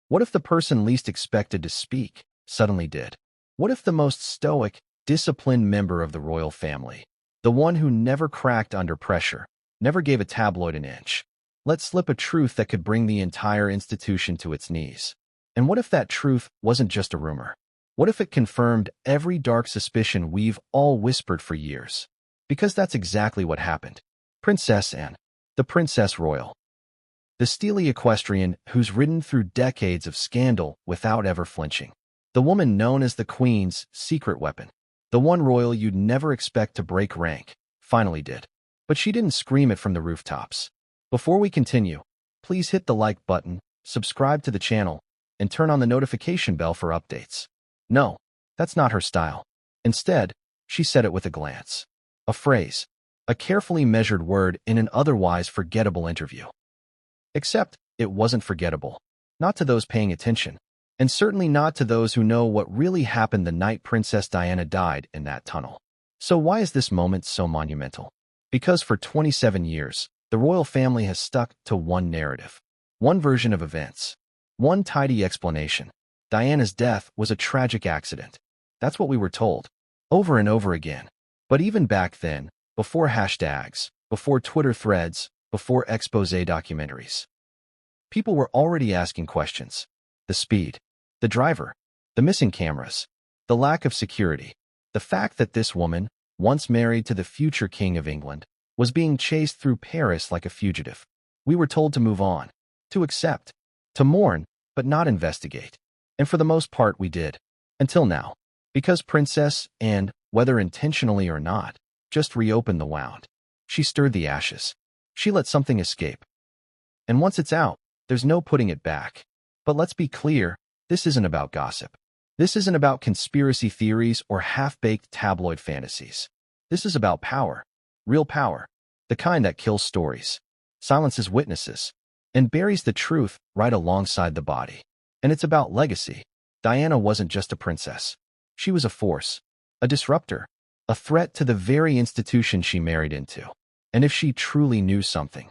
What if the person least expected to speak suddenly did? What if the most stoic, disciplined member of the royal family, the one who never cracked under pressure, never gave a tabloid an inch, let slip a truth that could bring the entire institution to its knees? And what if that truth wasn't just a rumor? What if it confirmed every dark suspicion we've all whispered for years? Because that's exactly what happened. Princess Anne, the Princess Royal, the steely equestrian who's ridden through decades of scandal without ever flinching. The woman known as the Queen's secret weapon. The one royal you'd never expect to break rank, finally did. But she didn't scream it from the rooftops. Before we continue, please hit the like button, subscribe to the channel, and turn on the notification bell for updates. No, that's not her style. Instead, she said it with a glance. A phrase. A carefully measured word in an otherwise forgettable interview. Except, it wasn't forgettable. Not to those paying attention. And certainly not to those who know what really happened the night Princess Diana died in that tunnel. So why is this moment so monumental? Because for 27 years, the royal family has stuck to one narrative. One version of events. One tidy explanation. Diana's death was a tragic accident. That's what we were told. Over and over again. But even back then, before hashtags, before Twitter threads, before expose documentaries, people were already asking questions. The speed. The driver. The missing cameras. The lack of security. The fact that this woman, once married to the future King of England, was being chased through Paris like a fugitive. We were told to move on. To accept. To mourn, but not investigate. And for the most part we did. Until now. Because Princess Anne, whether intentionally or not, just reopened the wound. She stirred the ashes. She let something escape. And once it's out, there's no putting it back. But let's be clear, this isn't about gossip. This isn't about conspiracy theories or half-baked tabloid fantasies. This is about power. Real power. The kind that kills stories, silences witnesses, and buries the truth right alongside the body. And it's about legacy. Diana wasn't just a princess. She was a force, a disruptor, a threat to the very institution she married into. And if she truly knew something,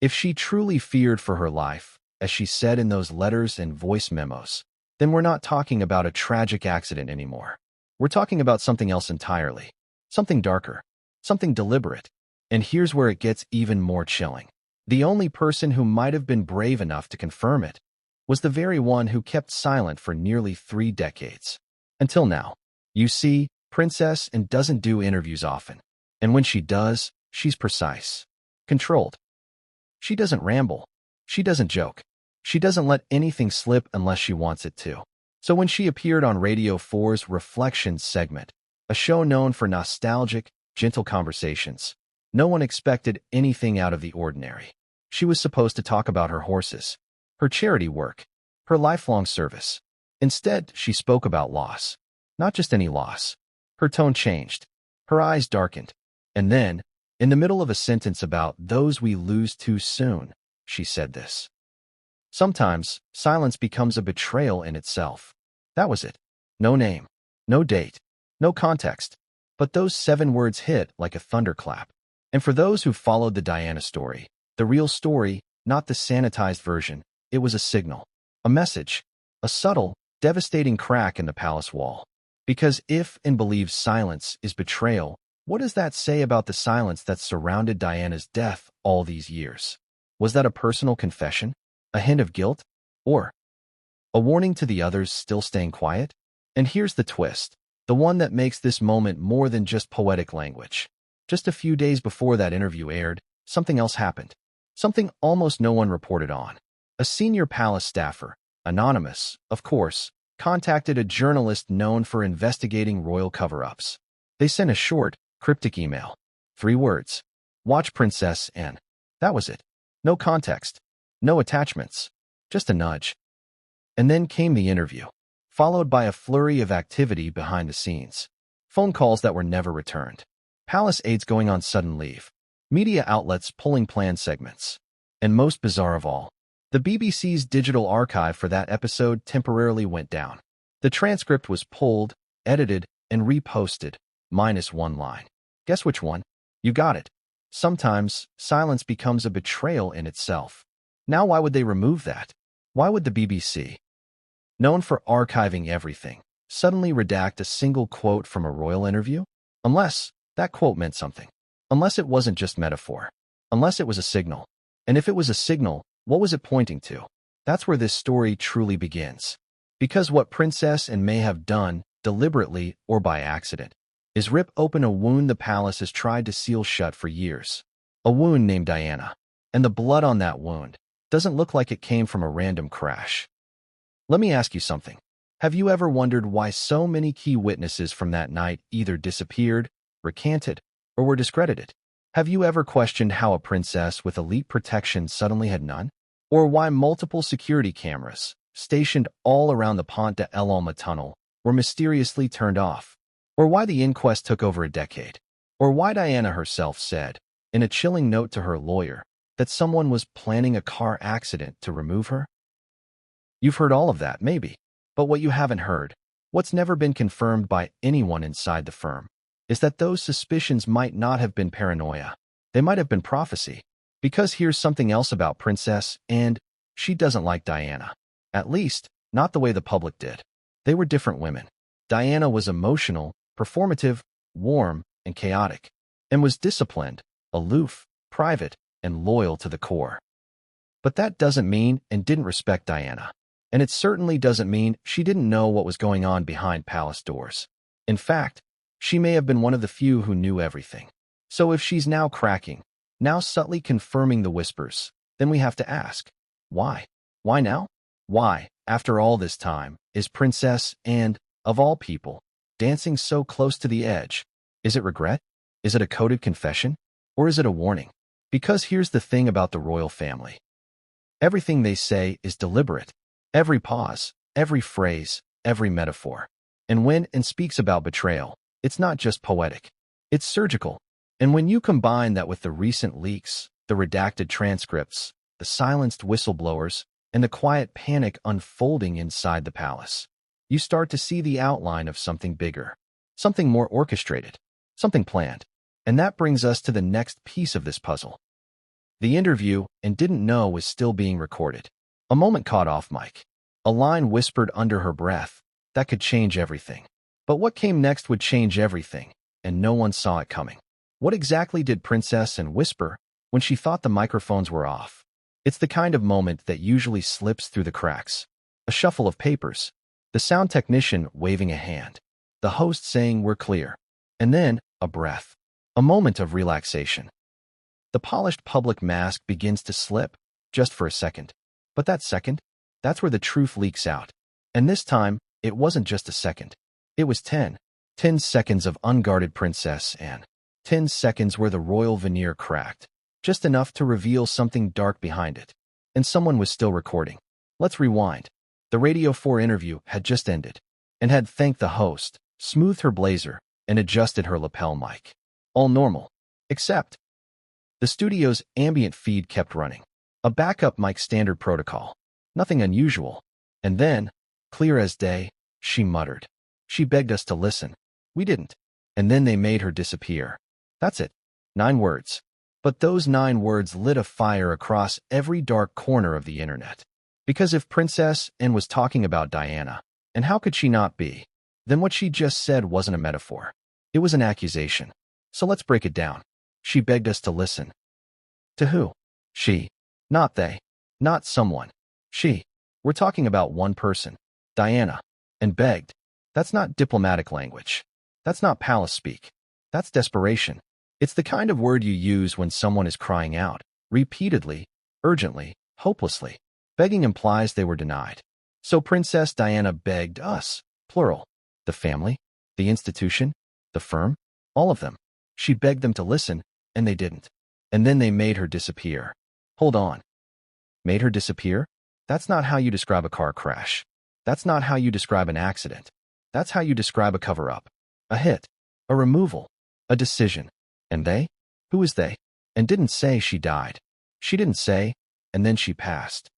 if she truly feared for her life, as she said in those letters and voice memos, then we're not talking about a tragic accident anymore. We're talking about something else entirely. Something darker. Something deliberate. And here's where it gets even more chilling. The only person who might have been brave enough to confirm it was the very one who kept silent for nearly 3 decades. Until now. You see, Princess Anne doesn't do interviews often. And when she does, she's precise. Controlled. She doesn't ramble. She doesn't joke. She doesn't let anything slip unless she wants it to. So when she appeared on Radio 4's Reflections segment, a show known for nostalgic, gentle conversations, no one expected anything out of the ordinary. She was supposed to talk about her horses, her charity work, her lifelong service. Instead, she spoke about loss. Not just any loss. Her tone changed. Her eyes darkened. And then, in the middle of a sentence about those we lose too soon, she said this. Sometimes, silence becomes a betrayal in itself. That was it. No name. No date. No context. But those 7 words hit like a thunderclap. And for those who followed the Diana story, the real story, not the sanitized version, it was a signal. A message. A subtle, devastating crack in the palace wall. Because if and believes silence is betrayal, what does that say about the silence that surrounded Diana's death all these years? Was that a personal confession? A hint of guilt? Or a warning to the others still staying quiet? And here's the twist, the one that makes this moment more than just poetic language. Just a few days before that interview aired, something else happened. Something almost no one reported on. A senior palace staffer, anonymous, of course, contacted a journalist known for investigating royal cover-ups. They sent a short, cryptic email. 3 words. Watch Princess Anne. That was it. No context. No attachments. Just a nudge. And then came the interview, followed by a flurry of activity behind the scenes. Phone calls that were never returned. Palace aides going on sudden leave. Media outlets pulling planned segments. And most bizarre of all, the BBC's digital archive for that episode temporarily went down. The transcript was pulled, edited, and reposted, minus 1 line. Guess which one? You got it. Sometimes, silence becomes a betrayal in itself. Now why would they remove that? Why would the BBC, known for archiving everything, suddenly redact a single quote from a royal interview? Unless that quote meant something. Unless it wasn't just metaphor. Unless it was a signal. And if it was a signal, what was it pointing to? That's where this story truly begins. Because what Princess Anne may have done, deliberately or by accident, is rip open a wound the palace has tried to seal shut for years. A wound named Diana. And the blood on that wound doesn't look like it came from a random crash. Let me ask you something. Have you ever wondered why so many key witnesses from that night either disappeared, recanted, or were discredited? Have you ever questioned how a princess with elite protection suddenly had none? Or why multiple security cameras, stationed all around the Pont de l'Alma tunnel, were mysteriously turned off? Or why the inquest took over a decade? Or why Diana herself said, in a chilling note to her lawyer, that someone was planning a car accident to remove her? You've heard all of that, maybe. But what you haven't heard, what's never been confirmed by anyone inside the firm, is that those suspicions might not have been paranoia. They might have been prophecy. Because here's something else about Princess Anne, she doesn't like Diana. At least, not the way the public did. They were different women. Diana was emotional, performative, warm, and chaotic, and was disciplined, aloof, private, and loyal to the core. But that doesn't mean Anne didn't respect Diana. And it certainly doesn't mean she didn't know what was going on behind palace doors. In fact, she may have been one of the few who knew everything. So if she's now cracking, now subtly confirming the whispers, then we have to ask, why? Why now? Why, after all this time, is Princess Anne, of all people, dancing so close to the edge? Is it regret? Is it a coded confession? Or is it a warning? Because here's the thing about the royal family. Everything they say is deliberate. Every pause, every phrase, every metaphor. And when Anne speaks about betrayal, it's not just poetic. It's surgical. And when you combine that with the recent leaks, the redacted transcripts, the silenced whistleblowers, and the quiet panic unfolding inside the palace, you start to see the outline of something bigger, something more orchestrated, something planned. And that brings us to the next piece of this puzzle. The interview Anne didn't know was still being recorded. A moment caught off mic. A line whispered under her breath. That could change everything. But what came next would change everything, and no one saw it coming. What exactly did Princess Anne whisper when she thought the microphones were off? It's the kind of moment that usually slips through the cracks. A shuffle of papers. The sound technician waving a hand. The host saying we're clear. And then, a breath. A moment of relaxation. The polished public mask begins to slip, just for a second. But that second, that's where the truth leaks out. And this time, it wasn't just a second. It was 10. 10 seconds of unguarded Princess Anne. 10 seconds where the royal veneer cracked. Just enough to reveal something dark behind it. And someone was still recording. Let's rewind. The Radio 4 interview had just ended. And had thanked the host, smoothed her blazer, and adjusted her lapel mic. All normal. Except the studio's ambient feed kept running. A backup mic standard protocol. Nothing unusual. And then, clear as day, she muttered. She begged us to listen. We didn't. And then they made her disappear. That's it. 9 words. But those 9 words lit a fire across every dark corner of the internet. Because if Princess Anne was talking about Diana, and how could she not be, then what she just said wasn't a metaphor. It was an accusation. So let's break it down. She begged us to listen. To who? She. Not they. Not someone. She. We're talking about one person. Diana. And begged. That's not diplomatic language. That's not palace speak. That's desperation. It's the kind of word you use when someone is crying out, repeatedly, urgently, hopelessly. Begging implies they were denied. So Princess Diana begged us, plural. The family, the institution, the firm, all of them. She begged them to listen, and they didn't. And then they made her disappear. Hold on. Made her disappear? That's not how you describe a car crash. That's not how you describe an accident. That's how you describe a cover-up. A hit. A removal. A decision. And they? Who is they? And didn't say she died. She didn't say, and then she passed.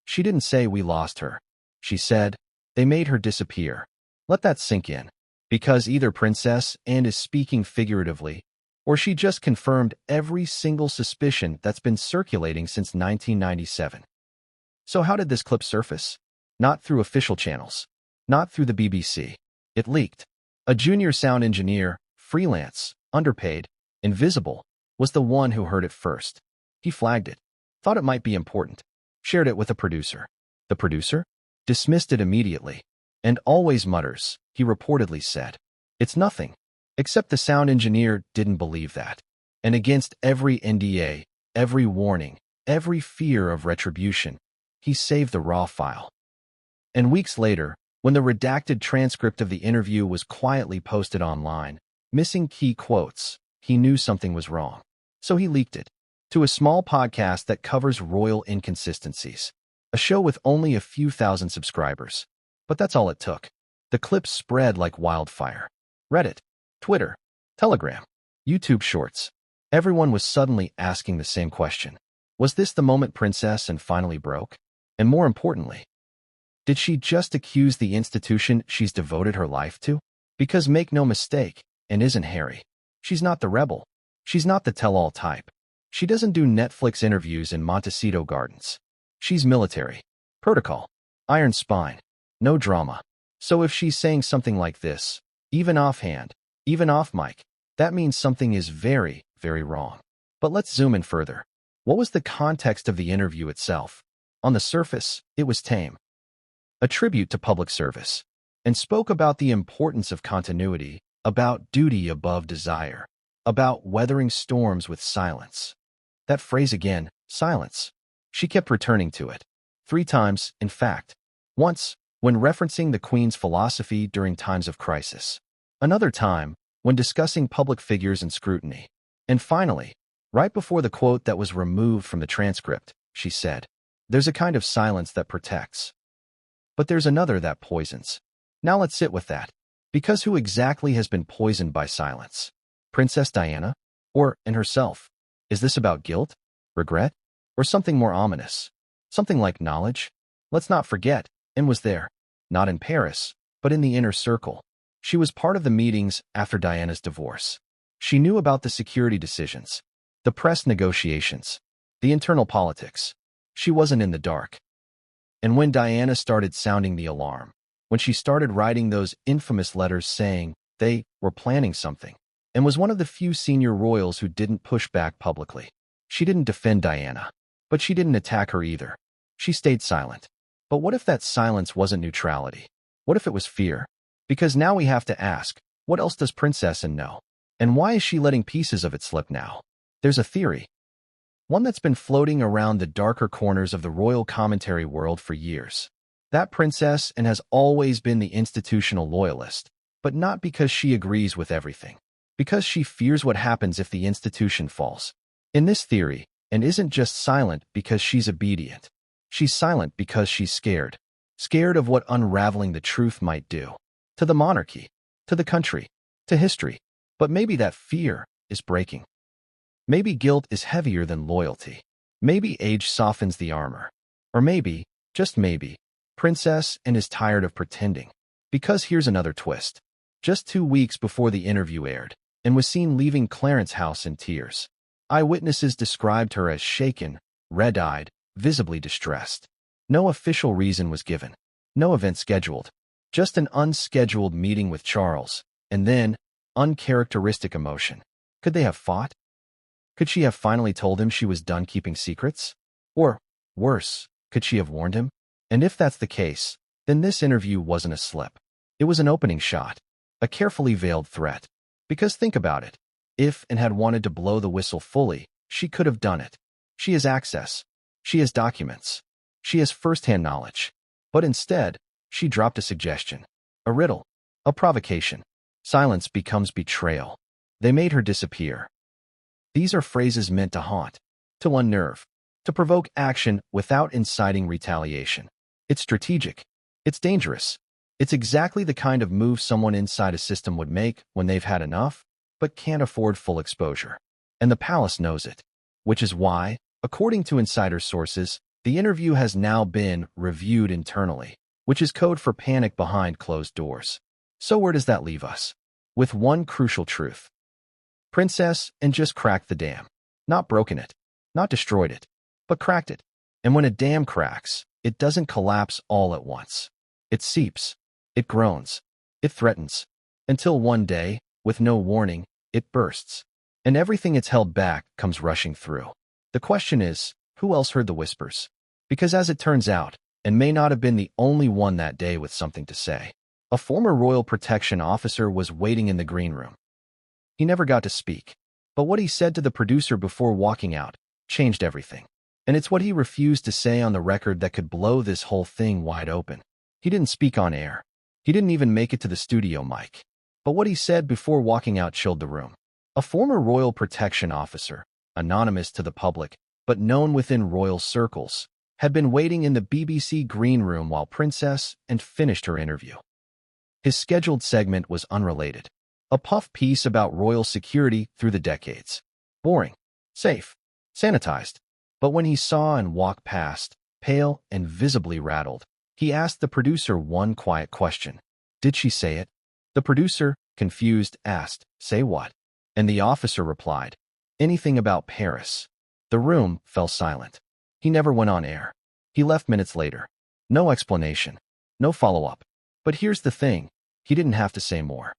She didn't say we lost her. She said, they made her disappear. Let that sink in. Because either Princess Anne is speaking figuratively, or she just confirmed every single suspicion that's been circulating since 1997. So how did this clip surface? Not through official channels. Not through the BBC. It leaked. A junior sound engineer, freelance, underpaid, invisible, was the one who heard it first. He flagged it, thought it might be important, shared it with a producer. The producer dismissed it immediately, and always mutters, he reportedly said. It's nothing. Except the sound engineer didn't believe that. And against every NDA, every warning, every fear of retribution, he saved the raw file. And weeks later, when the redacted transcript of the interview was quietly posted online, missing key quotes, he knew something was wrong. So he leaked it to a small podcast that covers royal inconsistencies, a show with only a few thousand subscribers. But that's all it took. The clip spread like wildfire. Reddit, Twitter, Telegram, YouTube Shorts. Everyone was suddenly asking the same question. Was this the moment Princess and finally broke? And more importantly, did she just accuse the institution she's devoted her life to? Because make no mistake, and isn't Harry. She's not the rebel. She's not the tell-all type. She doesn't do Netflix interviews in Montecito Gardens. She's military. Protocol. Iron spine. No drama. So if she's saying something like this, even offhand, even off mic, that means something is very, very wrong. But let's zoom in further. What was the context of the interview itself? On the surface, it was tame. A tribute to public service, and spoke about the importance of continuity, about duty above desire, about weathering storms with silence. That phrase again, silence. She kept returning to it. 3 times, in fact. Once, when referencing the Queen's philosophy during times of crisis. Another time, when discussing public figures and scrutiny. And finally, right before the quote that was removed from the transcript, she said, "There's a kind of silence that protects. But there's another that poisons." Now let's sit with that. Because who exactly has been poisoned by silence? Princess Diana? Or, in herself? Is this about guilt? Regret? Or something more ominous? Something like knowledge? Let's not forget, Anne was there. Not in Paris, but in the inner circle. She was part of the meetings after Diana's divorce. She knew about the security decisions, the press negotiations, the internal politics. She wasn't in the dark. And when Diana started sounding the alarm, when she started writing those infamous letters saying they were planning something, and was one of the few senior royals who didn't push back publicly. She didn't defend Diana, but she didn't attack her either. She stayed silent. But what if that silence wasn't neutrality? What if it was fear? Because now we have to ask, what else does Princess Anne know? And why is she letting pieces of it slip now? There's a theory. One that's been floating around the darker corners of the royal commentary world for years. That Princess Anne has always been the institutional loyalist, but not because she agrees with everything. Because she fears what happens if the institution falls. In this theory, Anne isn't just silent because she's obedient. She's silent because she's scared. Scared of what unraveling the truth might do. To the monarchy, to the country, to history. But maybe that fear is breaking. Maybe guilt is heavier than loyalty. Maybe age softens the armor. Or maybe, just maybe, Princess Anne is tired of pretending. Because here's another twist. Just 2 weeks before the interview aired, Anne was seen leaving Clarence House in tears. Eyewitnesses described her as shaken, red-eyed, visibly distressed. No official reason was given. No event scheduled. Just an unscheduled meeting with Charles, and then, uncharacteristic emotion. Could they have fought? Could she have finally told him she was done keeping secrets? Or, worse, could she have warned him? And if that's the case, then this interview wasn't a slip. It was an opening shot, a carefully veiled threat. Because think about it. If Anne had wanted to blow the whistle fully, she could have done it. She has access. She has documents. She has first-hand knowledge. But instead, she dropped a suggestion. A riddle. A provocation. Silence becomes betrayal. They made her disappear. These are phrases meant to haunt, to unnerve, to provoke action without inciting retaliation. It's strategic. It's dangerous. It's exactly the kind of move someone inside a system would make when they've had enough, but can't afford full exposure. And the palace knows it. Which is why, according to insider sources, the interview has now been reviewed internally, which is code for panic behind closed doors. So where does that leave us? With one crucial truth. Princess Anne just cracked the dam. Not broken it. Not destroyed it. But cracked it. And when a dam cracks, it doesn't collapse all at once. It seeps, it groans, it threatens, until one day, with no warning, it bursts. And everything it's held back comes rushing through. The question is, who else heard the whispers? Because as it turns out, and may not have been the only one that day with something to say, a former royal protection officer was waiting in the green room. He never got to speak, but what he said to the producer before walking out changed everything. And it's what he refused to say on the record that could blow this whole thing wide open. He didn't speak on air. He didn't even make it to the studio mic. But what he said before walking out chilled the room. A former royal protection officer, anonymous to the public, but known within royal circles, had been waiting in the BBC green room while Princess and finished her interview. His scheduled segment was unrelated. A puff piece about royal security through the decades. Boring, safe, sanitized. But when he saw and walked past, pale and visibly rattled, he asked the producer one quiet question. Did she say it? The producer, confused, asked, say what? And the officer replied, anything about Paris. The room fell silent. He never went on air. He left minutes later. No explanation. No follow-up. But here's the thing. He didn't have to say more.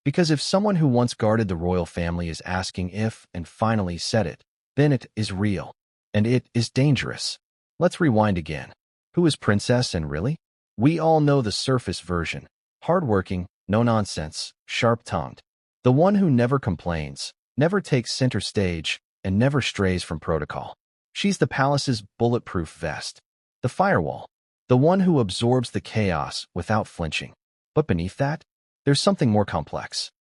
Because if someone who once guarded the royal family is asking if and finally said it, then it is real. And it is dangerous. Let's rewind again. Who is Princess and really? We all know the surface version. Hardworking, no nonsense, sharp-tongued. The one who never complains, never takes center stage, and never strays from protocol. She's the palace's bulletproof vest. The firewall. The one who absorbs the chaos without flinching. But beneath that, there's something more complex.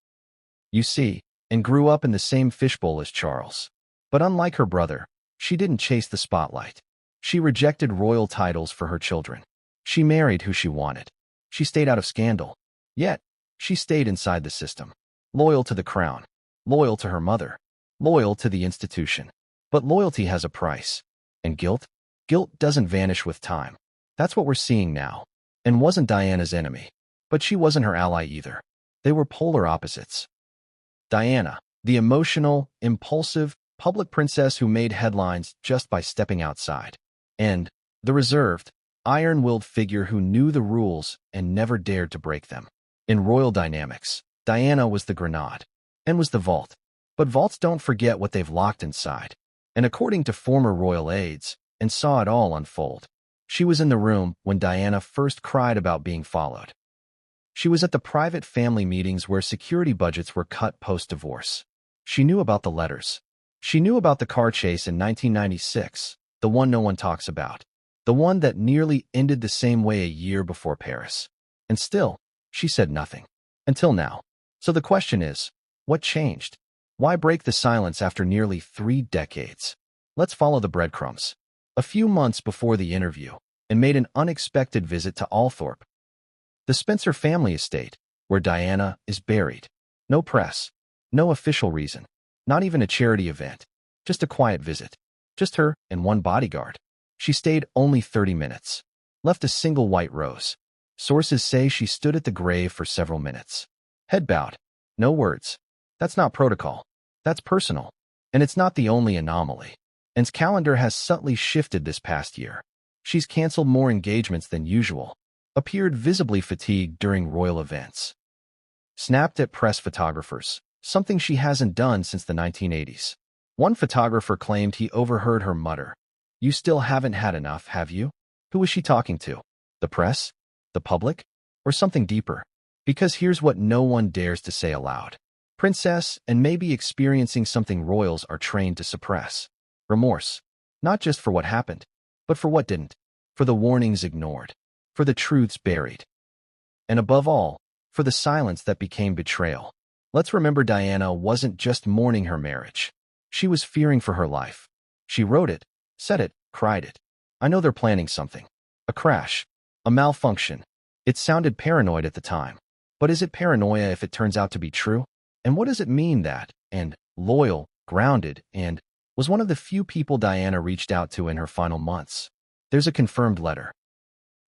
You see, and grew up in the same fishbowl as Charles. But unlike her brother, she didn't chase the spotlight. She rejected royal titles for her children. She married who she wanted. She stayed out of scandal. Yet, she stayed inside the system. Loyal to the crown. Loyal to her mother. Loyal to the institution. But loyalty has a price. And guilt? Guilt doesn't vanish with time. That's what we're seeing now. And wasn't Diana's enemy. But she wasn't her ally either. They were polar opposites. Diana, the emotional, impulsive, public princess who made headlines just by stepping outside. And the reserved, iron-willed figure who knew the rules and never dared to break them. In royal dynamics, Diana was the grenade and was the vault. But vaults don't forget what they've locked inside. And according to former royal aides, and saw it all unfold, she was in the room when Diana first cried about being followed. She was at the private family meetings where security budgets were cut post-divorce. She knew about the letters. She knew about the car chase in 1996, the one no one talks about, the one that nearly ended the same way a year before Paris. And still, she said nothing. Until now. So the question is, what changed? Why break the silence after nearly 3 decades? Let's follow the breadcrumbs. A few months before the interview, and made an unexpected visit to Althorpe, the Spencer family estate, where Diana is buried. No press, no official reason, not even a charity event, just a quiet visit. Just her and one bodyguard. She stayed only 30 minutes, left a single white rose. Sources say she stood at the grave for several minutes. Head bowed, no words. That's not protocol. That's personal. And it's not the only anomaly. Anne's calendar has subtly shifted this past year. She's canceled more engagements than usual, appeared visibly fatigued during royal events, snapped at press photographers, something she hasn't done since the 1980s. One photographer claimed he overheard her mutter, "You still haven't had enough, have you?" Who was she talking to? The press? The public? Or something deeper? Because here's what no one dares to say aloud. Princess, and maybe experiencing something royals are trained to suppress. Remorse. Not just for what happened, but for what didn't. For the warnings ignored. For the truths buried. And above all, for the silence that became betrayal. Let's remember Diana wasn't just mourning her marriage. She was fearing for her life. She wrote it, said it, cried it. I know they're planning something. A crash. A malfunction. It sounded paranoid at the time. But is it paranoia if it turns out to be true? And what does it mean that, and loyal, grounded, and was one of the few people Diana reached out to in her final months? There's a confirmed letter.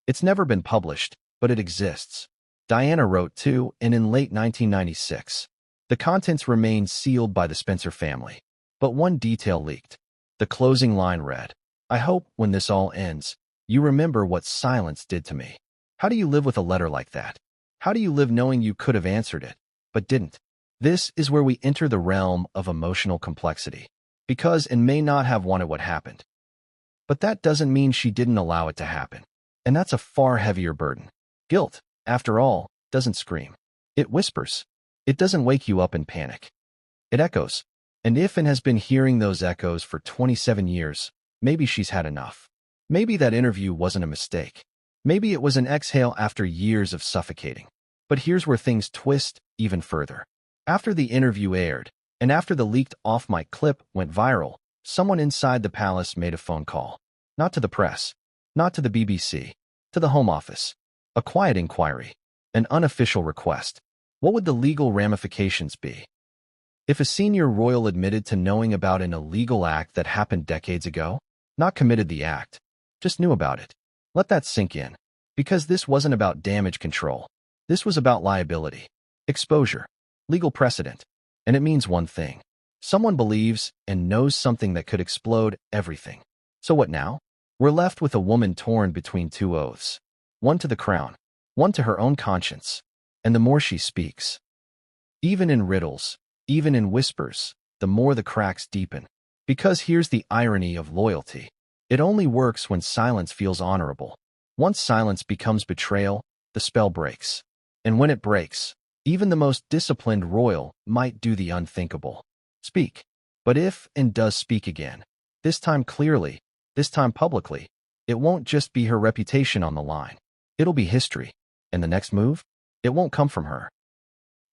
It's never been published, but it exists. Diana wrote to, and in late 1996. The contents remained sealed by the Spencer family. But one detail leaked. The closing line read, "I hope, when this all ends, You remember what silence did to me. How do you live with a letter like that? How do you live knowing you could have answered it, but didn't? This is where we enter the realm of emotional complexity, because and may not have wanted what happened. But that doesn't mean she didn't allow it to happen. And that's a far heavier burden. Guilt, after all, doesn't scream. It whispers. It doesn't wake you up in panic. It echoes. And if Anne has been hearing those echoes for 27 years, maybe she's had enough. Maybe that interview wasn't a mistake. Maybe it was an exhale after years of suffocating. But here's where things twist even further. After the interview aired, and after the leaked off-mic clip went viral, someone inside the palace made a phone call. Not to the press, not to the BBC, to the Home Office. A quiet inquiry, an unofficial request. What would the legal ramifications be? If a senior royal admitted to knowing about an illegal act that happened decades ago, not committed the act, just knew about it, let that sink in. Because this wasn't about damage control. This was about liability, exposure, legal precedent. And it means one thing. Someone believes and knows something that could explode everything. So what now? We're left with a woman torn between two oaths. One to the crown, one to her own conscience. And the more she speaks, even in riddles, even in whispers, the more the cracks deepen. Because here's the irony of loyalty. It only works when silence feels honorable. Once silence becomes betrayal, the spell breaks. And when it breaks, even the most disciplined royal might do the unthinkable. Speak. But if and does speak again, this time clearly, this time publicly, it won't just be her reputation on the line. It'll be history. And the next move? It won't come from her.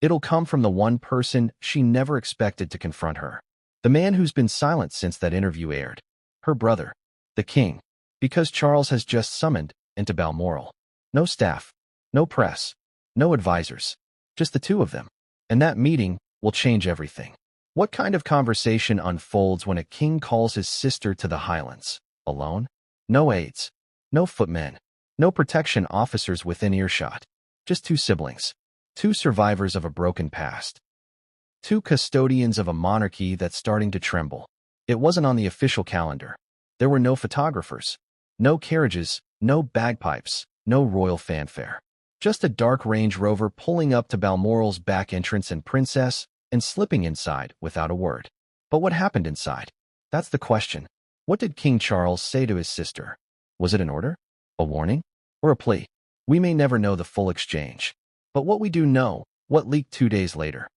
It'll come from the one person she never expected to confront her. The man who's been silent since that interview aired. Her brother, the king. Because Charles has just summoned into Balmoral. No staff, no press, no advisors. Just the two of them. And that meeting will change everything. What kind of conversation unfolds when a king calls his sister to the Highlands? Alone? No aides. No footmen. No protection officers within earshot. Just two siblings. Two survivors of a broken past. Two custodians of a monarchy that's starting to tremble. It wasn't on the official calendar. There were no photographers. No carriages. No bagpipes. No royal fanfare. Just a dark Range Rover pulling up to Balmoral's back entrance and princess, and slipping inside without a word. But what happened inside? That's the question. What did King Charles say to his sister? Was it an order? A warning? Or a plea? We may never know the full exchange. But what we do know, what leaked 2 days later,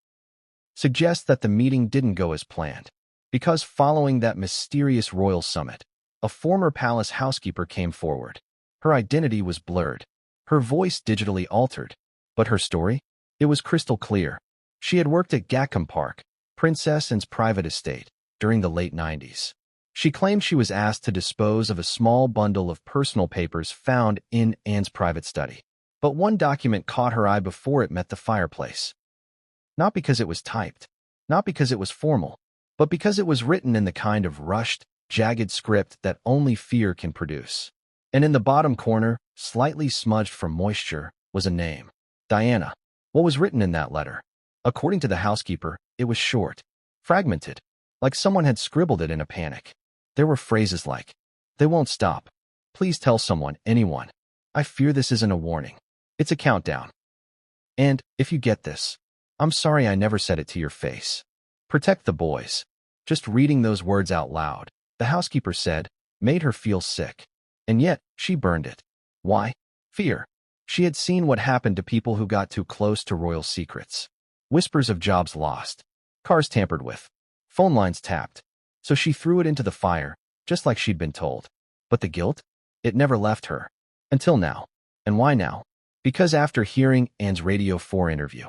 suggests that the meeting didn't go as planned. Because following that mysterious royal summit, a former palace housekeeper came forward. Her identity was blurred. Her voice digitally altered. But her story? It was crystal clear. She had worked at Gackham Park, Princess Anne's private estate, during the late 90s. She claimed she was asked to dispose of a small bundle of personal papers found in Anne's private study. But one document caught her eye before it met the fireplace. Not because it was typed, not because it was formal, but because it was written in the kind of rushed, jagged script that only fear can produce. And in the bottom corner, slightly smudged from moisture, was a name. Diana. What was written in that letter? According to the housekeeper, it was short, fragmented, like someone had scribbled it in a panic. There were phrases like, "They won't stop. Please tell someone, anyone. I fear this isn't a warning. It's a countdown. And, if you get this, I'm sorry I never said it to your face. Protect the boys." Just reading those words out loud, the housekeeper said, made her feel sick. And yet, she burned it. Why? Fear. She had seen what happened to people who got too close to royal secrets. Whispers of jobs lost, cars tampered with, phone lines tapped. So she threw it into the fire, just like she'd been told. But the guilt? It never left her. Until now. And why now? Because after hearing Anne's Radio 4 interview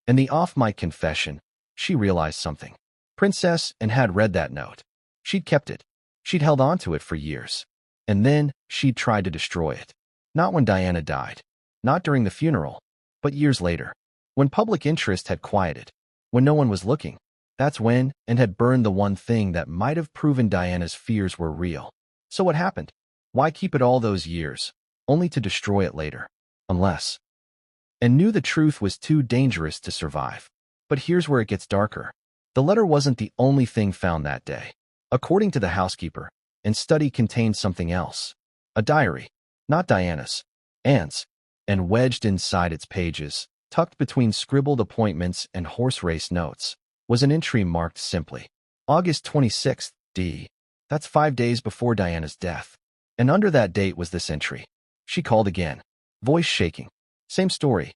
and the off-mic confession, she realized something. Princess Anne had read that note. She'd kept it. She'd held on to it for years. And then she'd tried to destroy it. Not when Diana died. Not during the funeral. But years later. When public interest had quieted. When no one was looking. That's when Anne had burned the one thing that might have proven Diana's fears were real. So what happened? Why keep it all those years, only to destroy it later? Unless Anne knew the truth was too dangerous to survive. But here's where it gets darker. The letter wasn't the only thing found that day. According to the housekeeper, Anne's study contained something else. A diary, not Diana's, Anne's, and wedged inside its pages, tucked between scribbled appointments and horse race notes, was an entry marked simply, August 26th, D. That's 5 days before Diana's death. And under that date was this entry. She called again, voice shaking. Same story.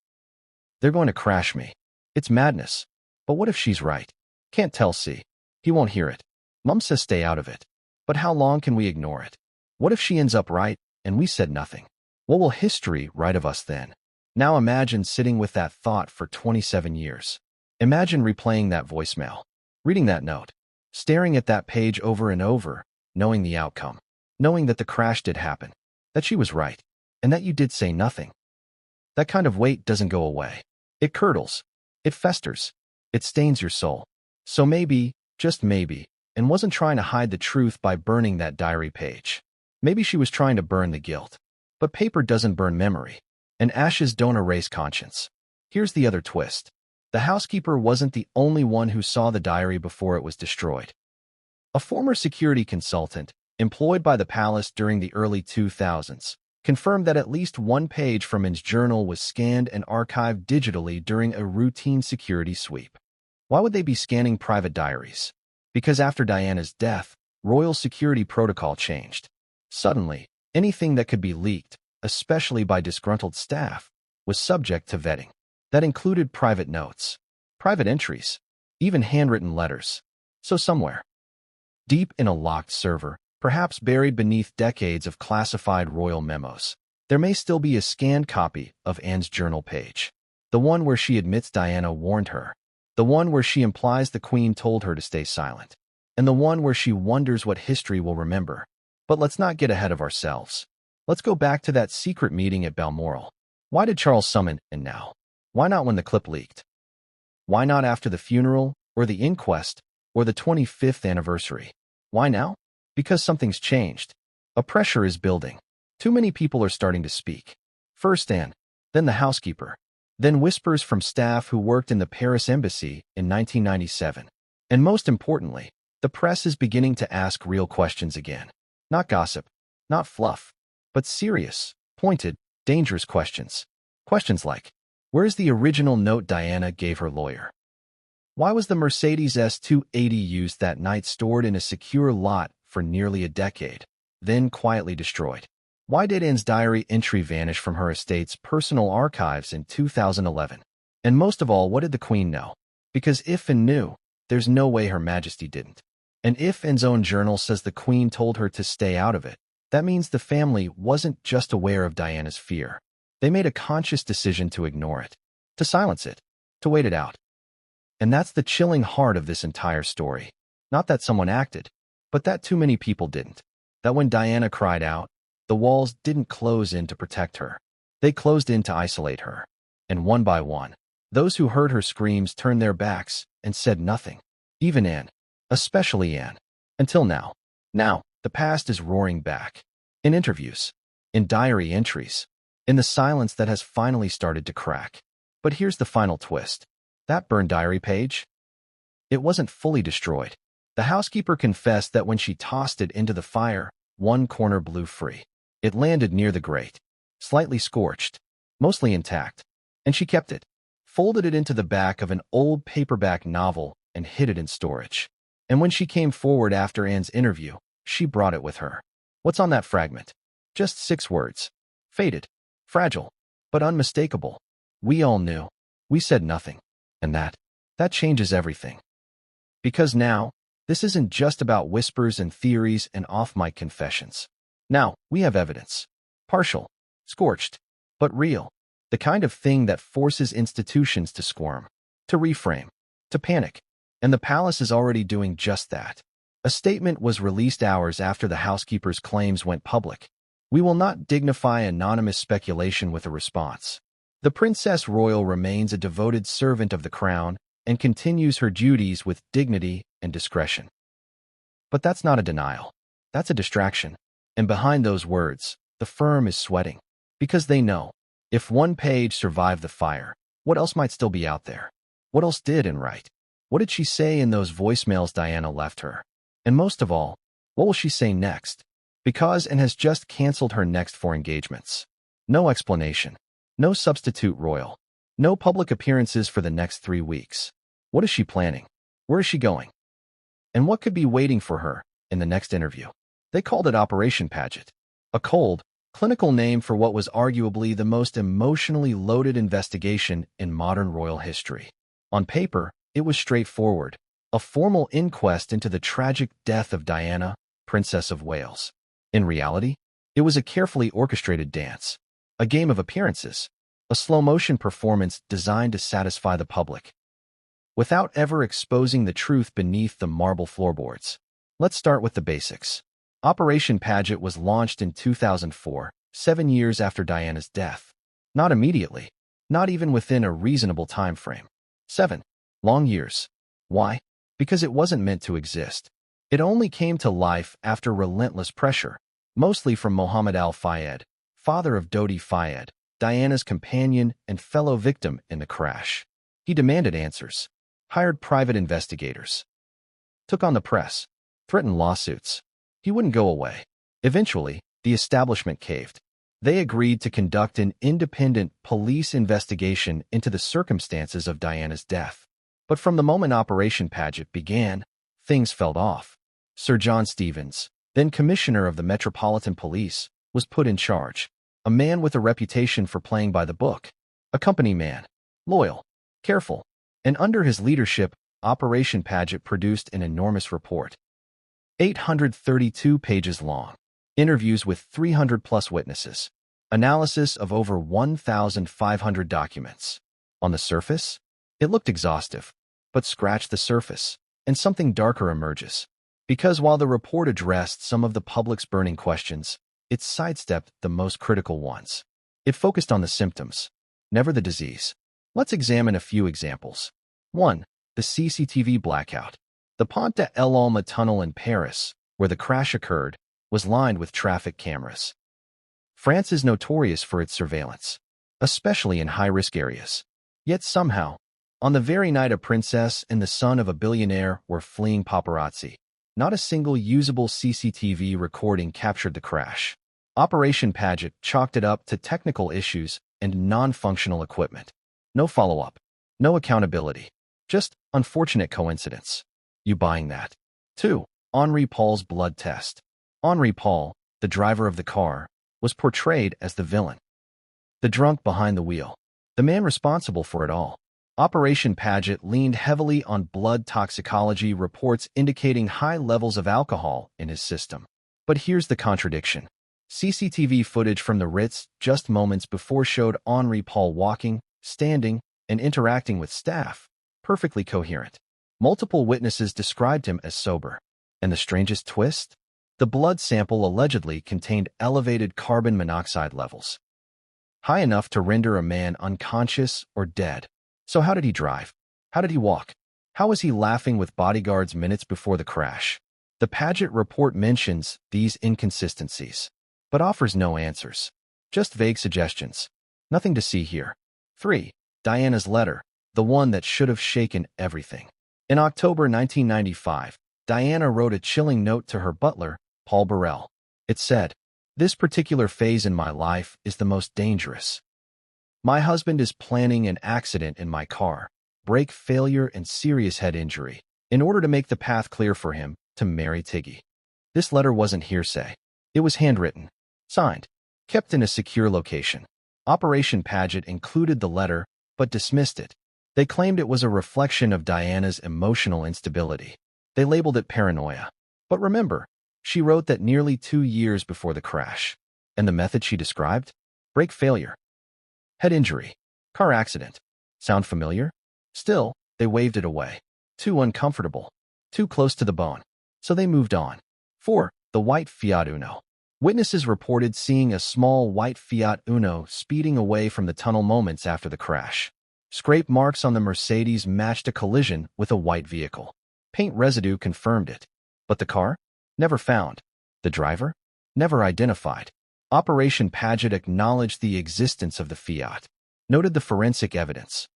They're going to crash me. It's madness. But what if she's right? Can't tell, see. He won't hear it. Mum says stay out of it. But how long can we ignore it? What if she ends up right and we said nothing? What will history write of us then? Now imagine sitting with that thought for 27 years. Imagine replaying that voicemail, reading that note, staring at that page over and over, knowing the outcome, knowing that the crash did happen, that she was right, and that you did say nothing. That kind of weight doesn't go away. It curdles. It festers. It stains your soul. So maybe, just maybe, Anne wasn't trying to hide the truth by burning that diary page. Maybe she was trying to burn the guilt. But paper doesn't burn memory, and ashes don't erase conscience. Here's the other twist. The housekeeper wasn't the only one who saw the diary before it was destroyed. A former security consultant, employed by the palace during the early 2000s, confirmed that at least one page from Anne's journal was scanned and archived digitally during a routine security sweep. Why would they be scanning private diaries? Because after Diana's death, royal security protocol changed. Suddenly, anything that could be leaked, especially by disgruntled staff, was subject to vetting. That included private notes, private entries, even handwritten letters. So somewhere, deep in a locked server, perhaps buried beneath decades of classified royal memos, there may still be a scanned copy of Anne's journal page. The one where she admits Diana warned her. The one where she implies the Queen told her to stay silent. And the one where she wonders what history will remember. But let's not get ahead of ourselves. Let's go back to that secret meeting at Balmoral. Why did Charles summon Anne now? Why not when the clip leaked? Why not after the funeral, or the inquest, or the 25th anniversary? Why now? Because something's changed. A pressure is building. Too many people are starting to speak. First Anne, then the housekeeper, then whispers from staff who worked in the Paris embassy in 1997. And most importantly, the press is beginning to ask real questions again. Not gossip, not fluff, but serious, pointed, dangerous questions. Questions like, where's the original note Diana gave her lawyer? Why was the Mercedes S280 used that night stored in a secure lot for nearly a decade, then quietly destroyed? Why did Anne's diary entry vanish from her estate's personal archives in 2011? And most of all, what did the Queen know? Because if Anne knew, there's no way Her Majesty didn't. And if Anne's own journal says the Queen told her to stay out of it, that means the family wasn't just aware of Diana's fear. They made a conscious decision to ignore it, to silence it, to wait it out. And that's the chilling heart of this entire story. Not that someone acted, but that too many people didn't. That when Diana cried out, the walls didn't close in to protect her. They closed in to isolate her. And one by one, those who heard her screams turned their backs and said nothing. Even Anne. Especially Anne. Until now. Now, the past is roaring back. In interviews. In diary entries. In the silence that has finally started to crack. But here's the final twist. That burned diary page? It wasn't fully destroyed. The housekeeper confessed that when she tossed it into the fire, one corner blew free. It landed near the grate, slightly scorched, mostly intact, and she kept it, folded it into the back of an old paperback novel, and hid it in storage. And when she came forward after Anne's interview, she brought it with her. What's on that fragment? Just 6 words. Faded, fragile, but unmistakable. We all knew. We said nothing. And that changes everything. Because now, this isn't just about whispers and theories and off-mic confessions. Now, we have evidence. Partial, scorched, but real. The kind of thing that forces institutions to squirm, to reframe, to panic. And the palace is already doing just that. A statement was released hours after the housekeeper's claims went public. We will not dignify anonymous speculation with a response. The Princess Royal remains a devoted servant of the crown and continues her duties with dignity and discretion. But that's not a denial. That's a distraction. And behind those words, the firm is sweating. Because they know, if one page survived the fire, what else might still be out there? What else did Anne write? What did she say in those voicemails Diana left her? And most of all, what will she say next? Because and has just canceled her next 4 engagements. No explanation. No substitute royal. No public appearances for the next 3 weeks. What is she planning? Where is she going? And what could be waiting for her in the next interview? They called it Operation Paget, a cold, clinical name for what was arguably the most emotionally loaded investigation in modern royal history. On paper, it was straightforward, a formal inquest into the tragic death of Diana, Princess of Wales. In reality, it was a carefully orchestrated dance, a game of appearances, a slow-motion performance designed to satisfy the public, without ever exposing the truth beneath the marble floorboards. Let's start with the basics. Operation Paget was launched in 2004, 7 years after Diana's death. Not immediately, not even within a reasonable time frame. 7 long years. Why? Because it wasn't meant to exist. It only came to life after relentless pressure, mostly from Mohammed al-Fayed, father of Dodi Fayed, Diana's companion and fellow victim in the crash. He demanded answers, hired private investigators, took on the press, threatened lawsuits. He wouldn't go away. Eventually, the establishment caved. They agreed to conduct an independent police investigation into the circumstances of Diana's death. But from the moment Operation Paget began, things fell off. Sir John Stevens, then Commissioner of the Metropolitan Police, was put in charge. A man with a reputation for playing by the book. A company man. Loyal. Careful. And under his leadership, Operation Paget produced an enormous report. 832 pages long. Interviews with 300-plus witnesses. Analysis of over 1,500 documents. On the surface, it looked exhaustive. But scratch the surface, and something darker emerges. Because while the report addressed some of the public's burning questions, it sidestepped the most critical ones. It focused on the symptoms, never the disease. Let's examine a few examples. 1. The CCTV blackout. The Pont de l'Alma tunnel in Paris, where the crash occurred, was lined with traffic cameras. France is notorious for its surveillance, especially in high-risk areas. Yet somehow, on the very night a princess and the son of a billionaire were fleeing paparazzi, not a single usable CCTV recording captured the crash. Operation Paget chalked it up to technical issues and non-functional equipment. No follow-up, no accountability, just unfortunate coincidence. You buying that? 2. Henri Paul's blood test. Henri Paul, the driver of the car, was portrayed as the villain. The drunk behind the wheel. The man responsible for it all. Operation Paget leaned heavily on blood toxicology reports indicating high levels of alcohol in his system. But here's the contradiction. CCTV footage from the Ritz just moments before showed Henri Paul walking, standing, and interacting with staff, perfectly coherent. Multiple witnesses described him as sober. And the strangest twist? The blood sample allegedly contained elevated carbon monoxide levels, high enough to render a man unconscious or dead. So how did he drive? How did he walk? How was he laughing with bodyguards minutes before the crash? The Paget report mentions these inconsistencies, but offers no answers. Just vague suggestions. Nothing to see here. 3. Diana's letter, the one that should have shaken everything. In October 1995, Diana wrote a chilling note to her butler, Paul Burrell. It said, "This particular phase in my life is the most dangerous. My husband is planning an accident in my car, brake failure and serious head injury, in order to make the path clear for him to marry Tiggy." This letter wasn't hearsay. It was handwritten, signed, kept in a secure location. Operation Paget included the letter, but dismissed it. They claimed it was a reflection of Diana's emotional instability. They labeled it paranoia. But remember, she wrote that nearly 2 years before the crash. And the method she described? Brake failure. Head injury. Car accident. Sound familiar? Still, they waved it away. Too uncomfortable. Too close to the bone. So they moved on. 4. The white Fiat Uno. Witnesses reported seeing a small white Fiat Uno speeding away from the tunnel moments after the crash. Scrape marks on the Mercedes matched a collision with a white vehicle. Paint residue confirmed it. But the car? Never found. The driver? Never identified. Operation Paget acknowledged the existence of the Fiat, noted the forensic evidence,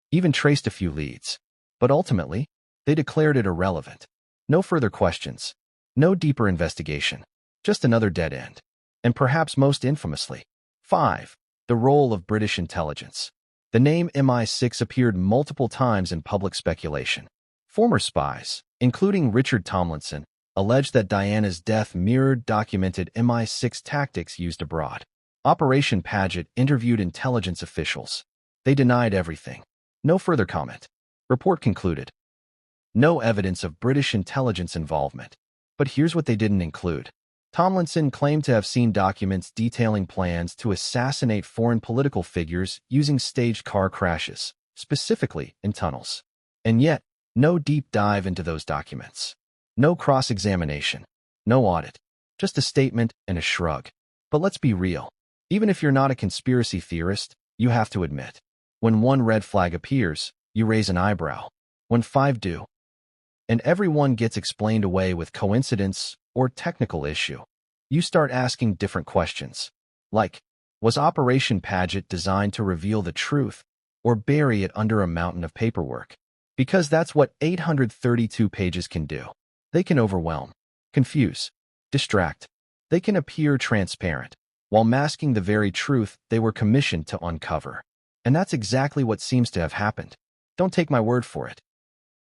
even traced a few leads. But ultimately, they declared it irrelevant. No further questions. No deeper investigation. Just another dead end. And perhaps most infamously, 5. The role of British intelligence. The name MI6 appeared multiple times in public speculation. Former spies, including Richard Tomlinson, alleged that Diana's death mirrored documented MI6 tactics used abroad. Operation Paget interviewed intelligence officials. They denied everything. No further comment. Report concluded. No evidence of British intelligence involvement. But here's what they didn't include. Tomlinson claimed to have seen documents detailing plans to assassinate foreign political figures using staged car crashes, specifically in tunnels. And yet, no deep dive into those documents. No cross-examination. No audit. Just a statement and a shrug. But let's be real. Even if you're not a conspiracy theorist, you have to admit, when one red flag appears, you raise an eyebrow. When 5 do, and everyone gets explained away with coincidence or technical issue, you start asking different questions. Like, was Operation Paget designed to reveal the truth or bury it under a mountain of paperwork? Because that's what 832 pages can do. They can overwhelm, confuse, distract. They can appear transparent, while masking the very truth they were commissioned to uncover. And that's exactly what seems to have happened. Don't take my word for it.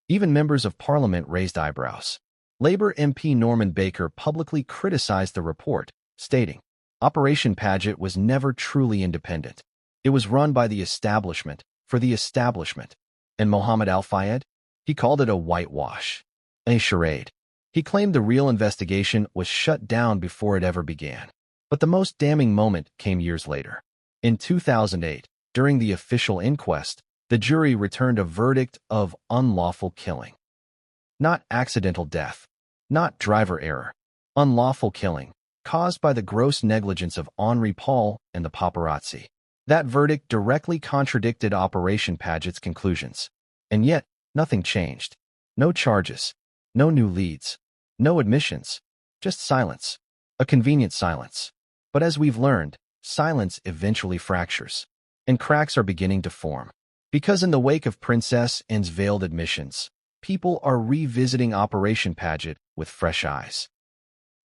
Even members of Parliament raised eyebrows. Labour MP Norman Baker publicly criticized the report, stating, Operation Paget was never truly independent. It was run by the establishment, for the establishment. And Mohammed Al-Fayed? He called it a whitewash. A charade. He claimed the real investigation was shut down before it ever began. But the most damning moment came years later. In 2008, during the official inquest, the jury returned a verdict of unlawful killing. Not accidental death. Not driver error. Unlawful killing, caused by the gross negligence of Henri Paul and the paparazzi. That verdict directly contradicted Operation Paget's conclusions. And yet, nothing changed. No charges. No new leads. No admissions. Just silence. A convenient silence. But as we've learned, silence eventually fractures. And cracks are beginning to form. Because in the wake of Princess Anne's veiled admissions, people are revisiting Operation Paget with fresh eyes.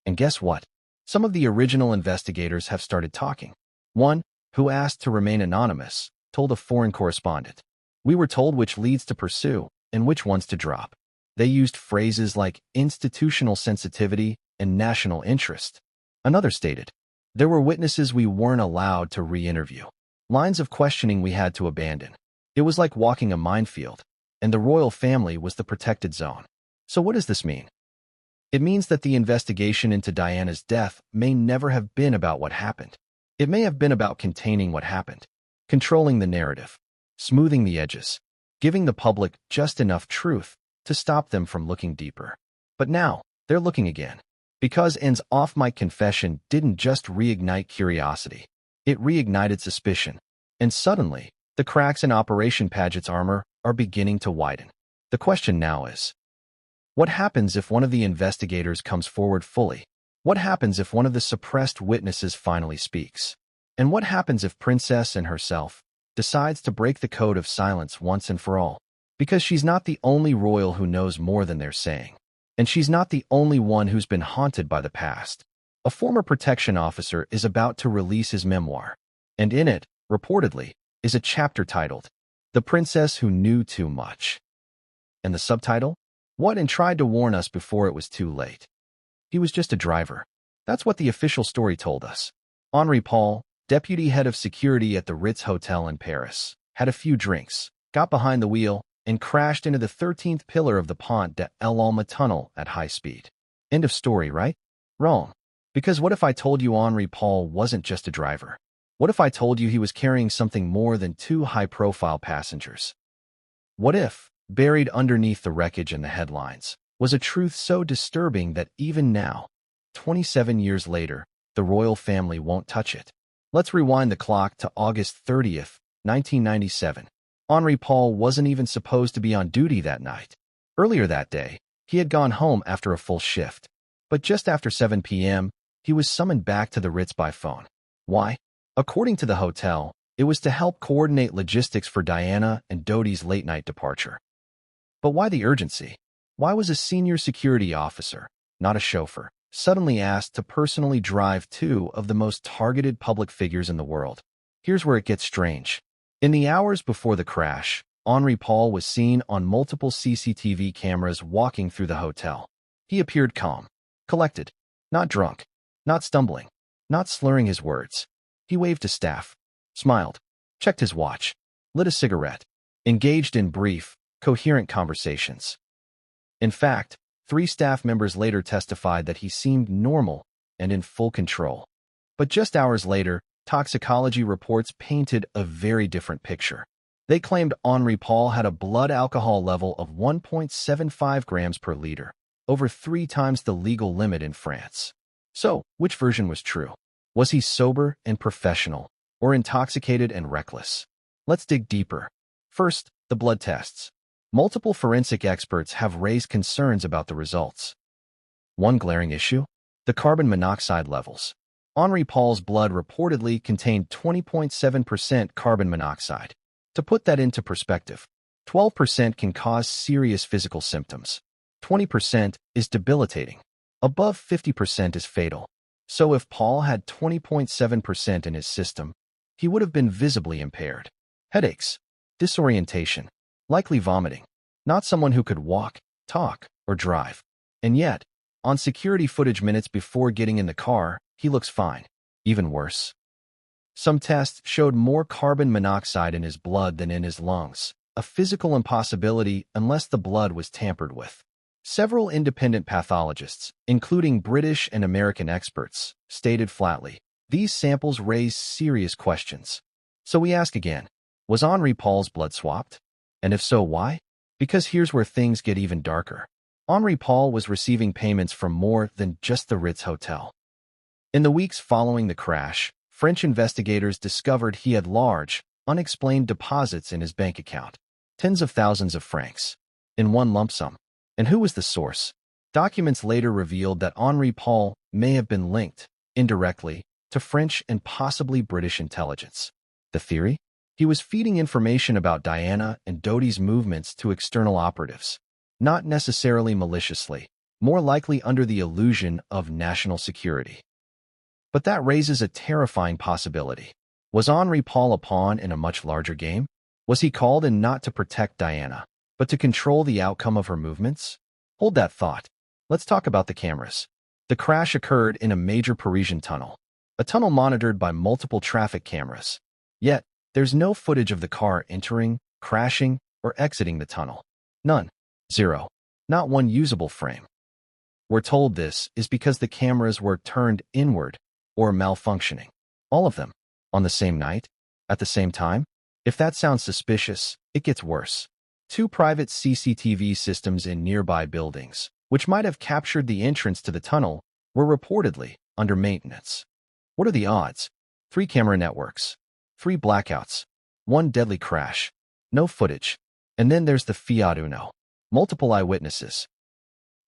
And guess what? Some of the original investigators have started talking. One, who asked to remain anonymous, told a foreign correspondent, "We were told which leads to pursue and which ones to drop." They used phrases like institutional sensitivity and national interest. Another stated, "There were witnesses we weren't allowed to re-interview. Lines of questioning we had to abandon. It was like walking a minefield, and the royal family was the protected zone." So what does this mean? It means that the investigation into Diana's death may never have been about what happened. It may have been about containing what happened, controlling the narrative, smoothing the edges, giving the public just enough truth to stop them from looking deeper. But now, they're looking again. Because Anne's off-mic confession didn't just reignite curiosity. It reignited suspicion. And suddenly, the cracks in Operation Paget's armor are beginning to widen. The question now is, what happens if one of the investigators comes forward fully? What happens if one of the suppressed witnesses finally speaks? And what happens if Princess Anne herself decides to break the code of silence once and for all? Because she's not the only royal who knows more than they're saying. And she's not the only one who's been haunted by the past. A former protection officer is about to release his memoir. And in it, reportedly, is a chapter titled, "The Princess Who Knew Too Much." And the subtitle? What and tried to warn us before it was too late. He was just a driver. That's what the official story told us. Henri Paul, deputy head of security at the Ritz Hotel in Paris, had a few drinks, got behind the wheel, and crashed into the 13th pillar of the Pont de l'Alma tunnel at high speed. End of story, right? Wrong. Because what if I told you Henri Paul wasn't just a driver? What if I told you he was carrying something more than 2 high-profile passengers? What if, buried underneath the wreckage and the headlines, was a truth so disturbing that even now, 27 years later, the royal family won't touch it? Let's rewind the clock to August 30th, 1997. Henri Paul wasn't even supposed to be on duty that night. Earlier that day, he had gone home after a full shift. But just after 7 p.m., he was summoned back to the Ritz by phone. Why? According to the hotel, it was to help coordinate logistics for Diana and Dodi's late-night departure. But why the urgency? Why was a senior security officer, not a chauffeur, suddenly asked to personally drive two of the most targeted public figures in the world. Here's where it gets strange. In the hours before the crash, Henri Paul was seen on multiple CCTV cameras walking through the hotel. He appeared calm, collected, not drunk, not stumbling, not slurring his words. He waved to staff, smiled, checked his watch, lit a cigarette, engaged in brief, coherent conversations. In fact, 3 staff members later testified that he seemed normal and in full control. But just hours later, toxicology reports painted a very different picture. They claimed Henri Paul had a blood alcohol level of 1.75 grams per liter, over 3 times the legal limit in France. So, which version was true? Was he sober and professional, or intoxicated and reckless? Let's dig deeper. First, the blood tests. Multiple forensic experts have raised concerns about the results. One glaring issue? The carbon monoxide levels. Henri Paul's blood reportedly contained 20.7% carbon monoxide. To put that into perspective, 12% can cause serious physical symptoms. 20% is debilitating. Above 50% is fatal. So if Paul had 20.7% in his system, he would have been visibly impaired. Headaches, disorientation, likely vomiting. Not someone who could walk, talk, or drive. And yet, on security footage minutes before getting in the car, he looks fine. Even worse. Some tests showed more carbon monoxide in his blood than in his lungs, a physical impossibility unless the blood was tampered with. Several independent pathologists, including British and American experts, stated flatly, these samples raise serious questions. So we ask again, was Henri Paul's blood swapped? And if so, why? Because here's where things get even darker. Henri Paul was receiving payments from more than just the Ritz Hotel. In the weeks following the crash, French investigators discovered he had large, unexplained deposits in his bank account, tens of thousands of francs, in one lump sum. And who was the source? Documents later revealed that Henri Paul may have been linked, indirectly, to French and possibly British intelligence. The theory? He was feeding information about Diana and Dodi's movements to external operatives, not necessarily maliciously, more likely under the illusion of national security. But that raises a terrifying possibility. Was Henri Paul a pawn in a much larger game? Was he called in not to protect Diana, but to control the outcome of her movements? Hold that thought. Let's talk about the cameras. The crash occurred in a major Parisian tunnel, a tunnel monitored by multiple traffic cameras. Yet, there's no footage of the car entering, crashing, or exiting the tunnel. None. Zero. Not one usable frame. We're told this is because the cameras were turned inward or malfunctioning. All of them. On the same night? At the same time? If that sounds suspicious, it gets worse. 2 private CCTV systems in nearby buildings, which might have captured the entrance to the tunnel, were reportedly under maintenance. What are the odds? 3 camera networks. 3 blackouts, 1 deadly crash, no footage, and then there's the Fiat Uno. Multiple eyewitnesses,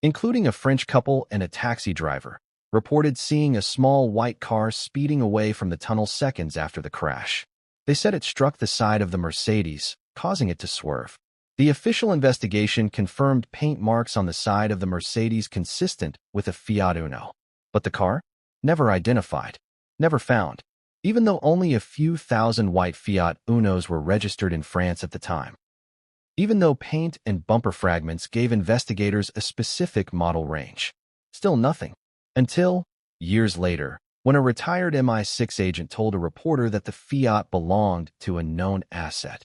including a French couple and a taxi driver, reported seeing a small white car speeding away from the tunnel seconds after the crash. They said it struck the side of the Mercedes, causing it to swerve. The official investigation confirmed paint marks on the side of the Mercedes consistent with a Fiat Uno. But the car? Never identified, never found. Even though only a few thousand white Fiat Unos were registered in France at the time. Even though paint and bumper fragments gave investigators a specific model range. Still nothing. Until, years later, when a retired MI6 agent told a reporter that the Fiat belonged to a known asset.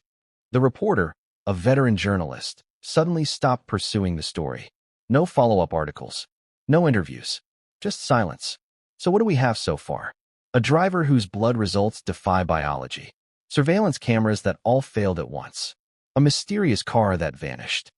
The reporter, a veteran journalist, suddenly stopped pursuing the story. No follow-up articles. No interviews. Just silence. So what do we have so far? A driver whose blood results defy biology. Surveillance cameras that all failed at once. A mysterious car that vanished.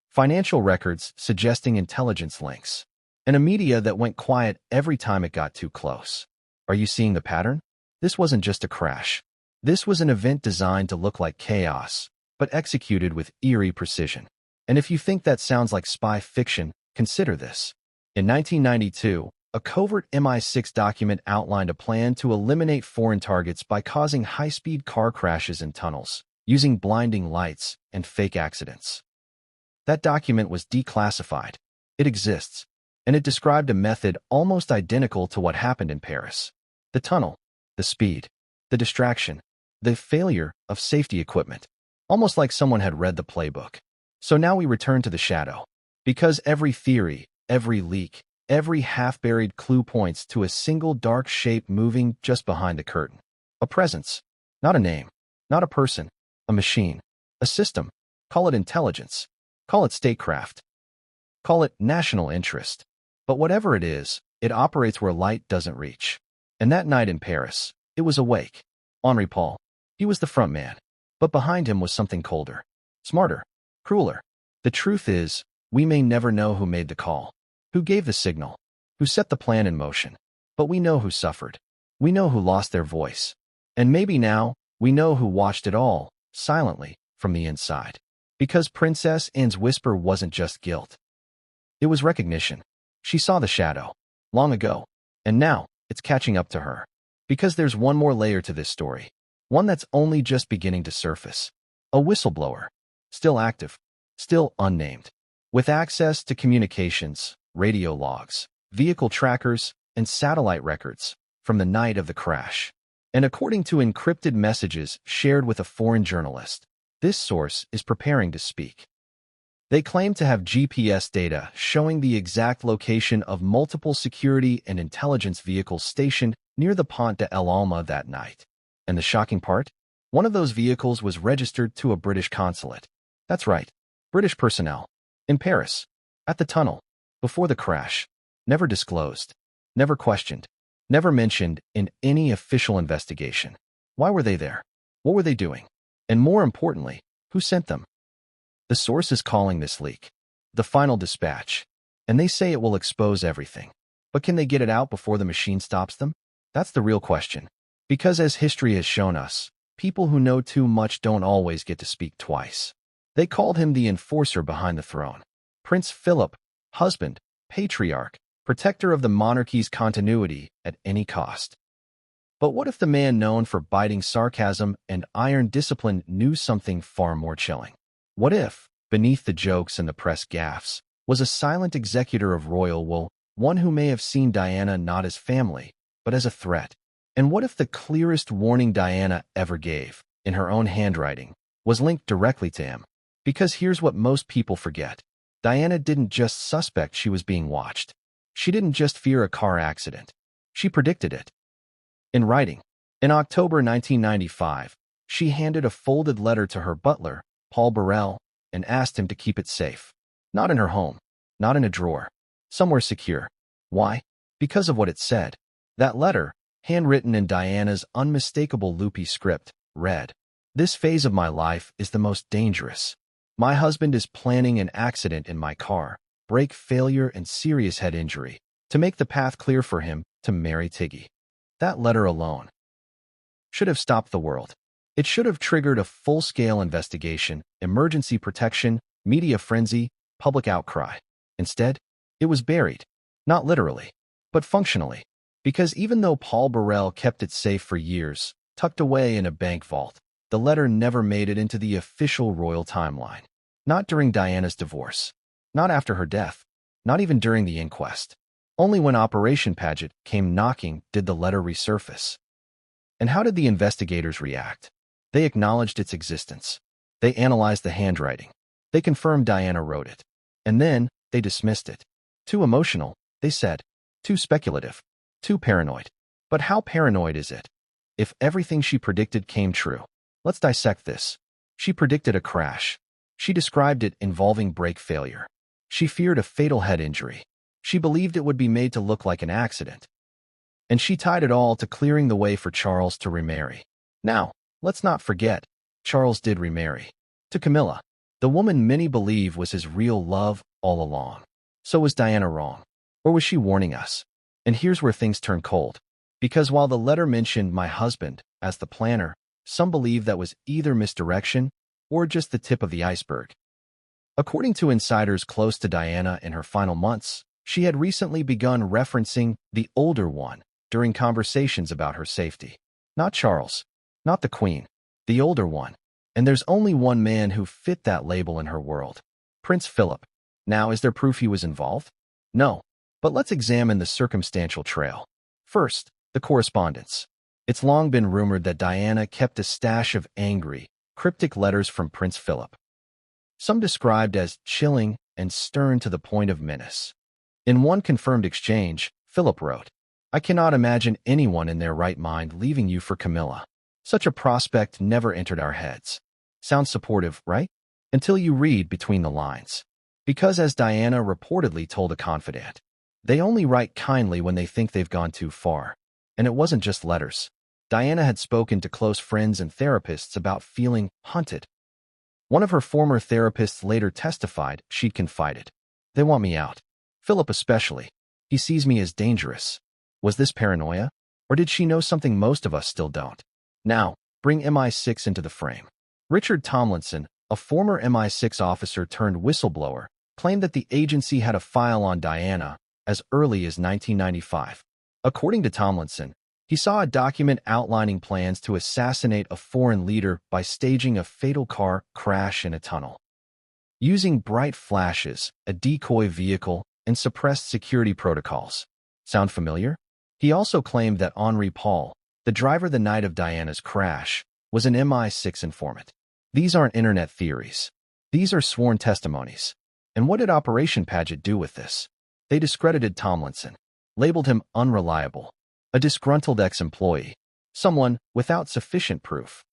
Financial records suggesting intelligence links. And a media that went quiet every time it got too close. Are you seeing the pattern? This wasn't just a crash. This was an event designed to look like chaos, but executed with eerie precision. And if you think that sounds like spy fiction, consider this. In 1992, a covert MI6 document outlined a plan to eliminate foreign targets by causing high-speed car crashes in tunnels, using blinding lights and fake accidents. That document was declassified. It exists. and it described a method almost identical to what happened in Paris. The tunnel, the speed, the distraction, the failure of safety equipment, almost like someone had read the playbook. So now we return to the shadow, because every theory, every leak, every half-buried clue points to a single dark shape moving just behind the curtain. A presence, not a name, not a person, a machine, a system. Call it intelligence, call it statecraft, call it national interest. But whatever it is, it operates where light doesn't reach. And that night in Paris, it was awake. Henri Paul, he was the front man. But behind him was something colder, smarter, crueler. The truth is, we may never know who made the call, who gave the signal, who set the plan in motion. But we know who suffered. We know who lost their voice. And maybe now, we know who watched it all, silently, from the inside. Because Princess Anne's whisper wasn't just guilt. It was recognition. She saw the shadow, long ago, and now, it's catching up to her. Because there's one more layer to this story, one that's only just beginning to surface. A whistleblower, still active, still unnamed, with access to communications, radio logs, vehicle trackers, and satellite records from the night of the crash. And according to encrypted messages shared with a foreign journalist, this source is preparing to speak. They claim to have GPS data showing the exact location of multiple security and intelligence vehicles stationed near the Pont de l'Alma that night. And the shocking part? One of those vehicles was registered to a British consulate. That's right, British personnel. In Paris, at the tunnel, before the crash. Never disclosed, never questioned, never mentioned in any official investigation. Why were they there? What were they doing? And more importantly, who sent them? The source is calling this leak the final dispatch, and they say it will expose everything. But can they get it out before the machine stops them? That's the real question. Because as history has shown us, people who know too much don't always get to speak twice. They called him the enforcer behind the throne. Prince Philip, husband, patriarch, protector of the monarchy's continuity at any cost. But what if the man known for biting sarcasm and iron discipline knew something far more chilling? What if, beneath the jokes and the press gaffes, was a silent executor of royal wool, one who may have seen Diana not as family, but as a threat? And what if the clearest warning Diana ever gave, in her own handwriting, was linked directly to him? Because here's what most people forget. Diana didn't just suspect she was being watched. She didn't just fear a car accident. She predicted it. In writing, in October 1995, she handed a folded letter to her butler, Paul Burrell, and asked him to keep it safe. Not in her home, not in a drawer, somewhere secure. Why? Because of what it said. That letter, handwritten in Diana's unmistakable loopy script, read, "This phase of my life is the most dangerous. My husband is planning an accident in my car, brake failure and serious head injury, to make the path clear for him to marry Tiggy." That letter alone should have stopped the world. It should have triggered a full-scale investigation, emergency protection, media frenzy, public outcry. Instead, it was buried, not literally, but functionally. Because even though Paul Burrell kept it safe for years, tucked away in a bank vault, the letter never made it into the official royal timeline. Not during Diana's divorce, not after her death, not even during the inquest. Only when Operation Paget came knocking did the letter resurface. And how did the investigators react? They acknowledged its existence. They analyzed the handwriting. They confirmed Diana wrote it. And then they dismissed it. Too emotional, they said. Too speculative. Too paranoid. But how paranoid is it? If everything she predicted came true. Let's dissect this. She predicted a crash. She described it involving brake failure. She feared a fatal head injury. She believed it would be made to look like an accident. And she tied it all to clearing the way for Charles to remarry. Now, let's not forget, Charles did remarry. To Camilla, the woman many believe was his real love all along. So was Diana wrong? Or was she warning us? And here's where things turn cold. Because while the letter mentioned my husband as the planner, some believe that was either misdirection or just the tip of the iceberg. According to insiders close to Diana in her final months, she had recently begun referencing the older one during conversations about her safety. Not Charles, not the Queen, the older one. And there's only one man who fit that label in her world. Prince Philip. Now, is there proof he was involved? No. But let's examine the circumstantial trail. First, the correspondence. It's long been rumored that Diana kept a stash of angry, cryptic letters from Prince Philip, some described as chilling and stern to the point of menace. In one confirmed exchange, Philip wrote, "I cannot imagine anyone in their right mind leaving you for Camilla. Such a prospect never entered our heads." Sounds supportive, right? Until you read between the lines. Because as Diana reportedly told a confidant, they only write kindly when they think they've gone too far. And it wasn't just letters. Diana had spoken to close friends and therapists about feeling hunted. One of her former therapists later testified she'd confided, "They want me out. Philip especially. He sees me as dangerous." Was this paranoia? Or did she know something most of us still don't? Now, bring MI6 into the frame. Richard Tomlinson, a former MI6 officer turned whistleblower, claimed that the agency had a file on Diana as early as 1995. According to Tomlinson, he saw a document outlining plans to assassinate a foreign leader by staging a fatal car crash in a tunnel. Using bright flashes, a decoy vehicle, and suppressed security protocols. Sound familiar? He also claimed that Henri Paul, the driver the night of Diana's crash, was an MI6 informant. These aren't internet theories. These are sworn testimonies. And what did Operation Paget do with this? They discredited Tomlinson, labeled him unreliable, a disgruntled ex-employee, someone without sufficient proof.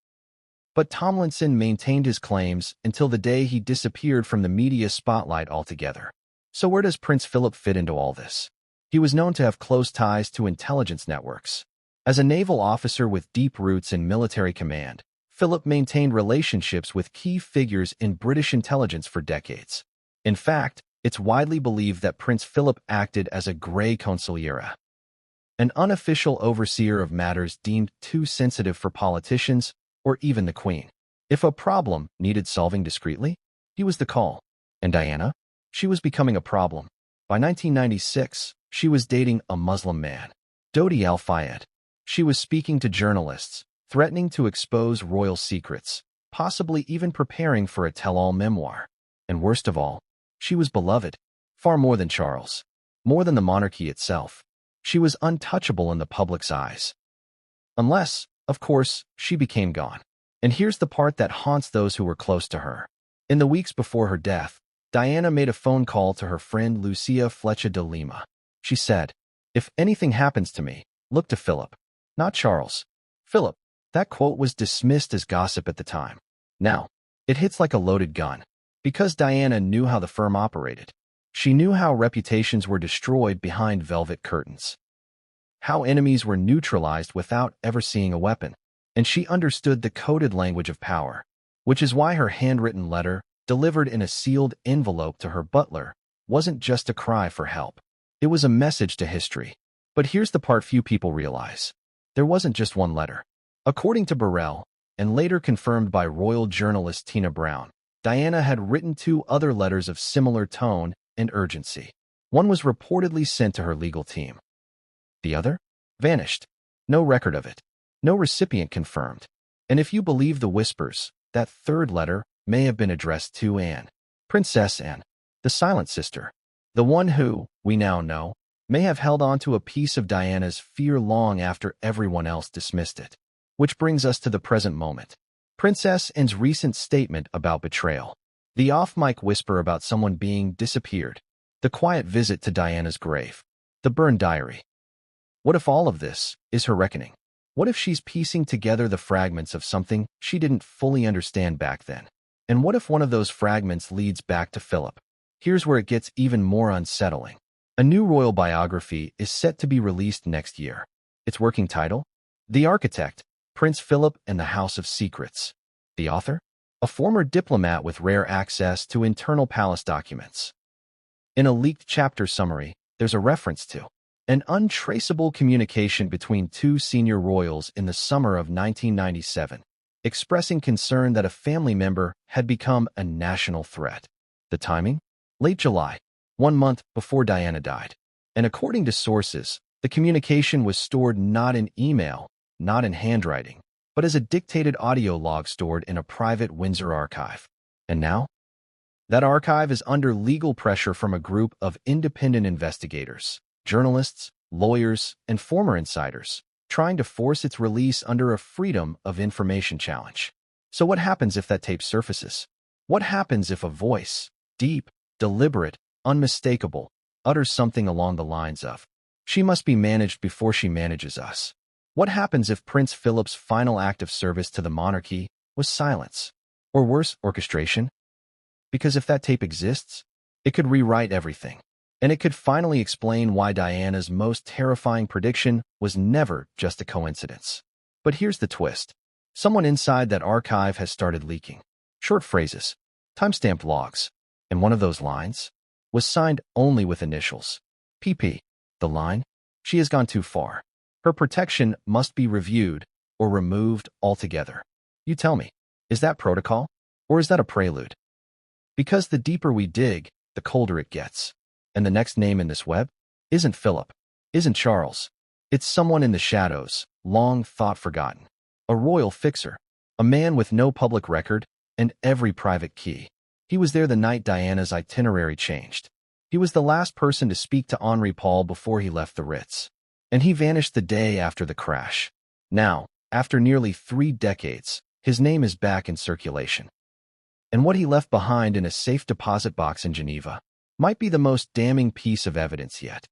But Tomlinson maintained his claims until the day he disappeared from the media spotlight altogether. So where does Prince Philip fit into all this? He was known to have close ties to intelligence networks. As a naval officer with deep roots in military command, Philip maintained relationships with key figures in British intelligence for decades. In fact, it's widely believed that Prince Philip acted as a grey consigliere, an unofficial overseer of matters deemed too sensitive for politicians or even the Queen. If a problem needed solving discreetly, he was the call. And Diana? She was becoming a problem. By 1996, she was dating a Muslim man, Dodi Al-Fayed. She was speaking to journalists, threatening to expose royal secrets, possibly even preparing for a tell-all memoir. And worst of all, she was beloved, far more than Charles, more than the monarchy itself. She was untouchable in the public's eyes. Unless, of course, she became gone. And here's the part that haunts those who were close to her. In the weeks before her death, Diana made a phone call to her friend Lucia Flecha de Lima. She said, "If anything happens to me, look to Philip, not Charles." Philip. That quote was dismissed as gossip at the time. Now, it hits like a loaded gun. Because Diana knew how the firm operated. She knew how reputations were destroyed behind velvet curtains, how enemies were neutralized without ever seeing a weapon, and she understood the coded language of power, which is why her handwritten letter, delivered in a sealed envelope to her butler, wasn't just a cry for help. It was a message to history. But here's the part few people realize. There wasn't just one letter. According to Burrell, and later confirmed by royal journalist Tina Brown, Diana had written 2 other letters of similar tone and urgency. One was reportedly sent to her legal team. The other? Vanished. No record of it. No recipient confirmed. And if you believe the whispers, that third letter may have been addressed to Anne, Princess Anne, the silent sister, the one who, we now know, may have held on to a piece of Diana's fear long after everyone else dismissed it. Which brings us to the present moment. Princess Anne's recent statement about betrayal, the off-mic whisper about someone being disappeared, the quiet visit to Diana's grave, the burned diary. What if all of this is her reckoning? What if she's piecing together the fragments of something she didn't fully understand back then? And what if one of those fragments leads back to Philip? Here's where it gets even more unsettling. A new royal biography is set to be released next year. Its working title? The Architect, Prince Philip and the House of Secrets. The author? A former diplomat with rare access to internal palace documents. In a leaked chapter summary, there's a reference to an untraceable communication between 2 senior royals in the summer of 1997, expressing concern that a family member had become a national threat. The timing? Late July, 1 month before Diana died. And according to sources, the communication was stored not in email, not in handwriting, but as a dictated audio log stored in a private Windsor archive. And now? That archive is under legal pressure from a group of independent investigators, journalists, lawyers, and former insiders, trying to force its release under a Freedom of Information challenge. So what happens if that tape surfaces? What happens if a voice, deep, deliberate, unmistakable, utters something along the lines of, "She must be managed before she manages us"? What happens if Prince Philip's final act of service to the monarchy was silence? Or worse, orchestration? Because if that tape exists, it could rewrite everything. And it could finally explain why Diana's most terrifying prediction was never just a coincidence. But here's the twist. Someone inside that archive has started leaking short phrases, timestamped logs, and one of those lines was signed only with initials. PP. The line? She has gone too far. Her protection must be reviewed or removed altogether. You tell me, is that protocol? Or is that a prelude? Because the deeper we dig, the colder it gets. And the next name in this web isn't Philip, isn't Charles. It's someone in the shadows, long thought forgotten. A royal fixer, a man with no public record and every private key. He was there the night Diana's itinerary changed. He was the last person to speak to Henri Paul before he left the Ritz. And he vanished the day after the crash. Now, after nearly 3 decades, his name is back in circulation. And what he left behind in a safe deposit box in Geneva might be the most damning piece of evidence yet.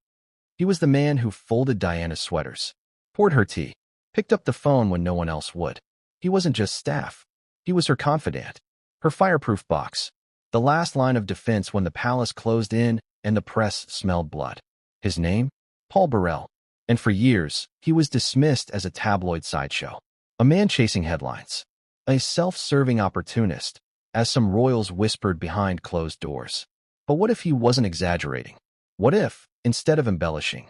He was the man who folded Diana's sweaters, poured her tea, picked up the phone when no one else would. He wasn't just staff. He was her confidant, her fireproof box, the last line of defense when the palace closed in and the press smelled blood. His name? Paul Burrell. And for years, he was dismissed as a tabloid sideshow, a man chasing headlines, a self-serving opportunist, as some royals whispered behind closed doors. But what if he wasn't exaggerating? What if, instead of embellishing,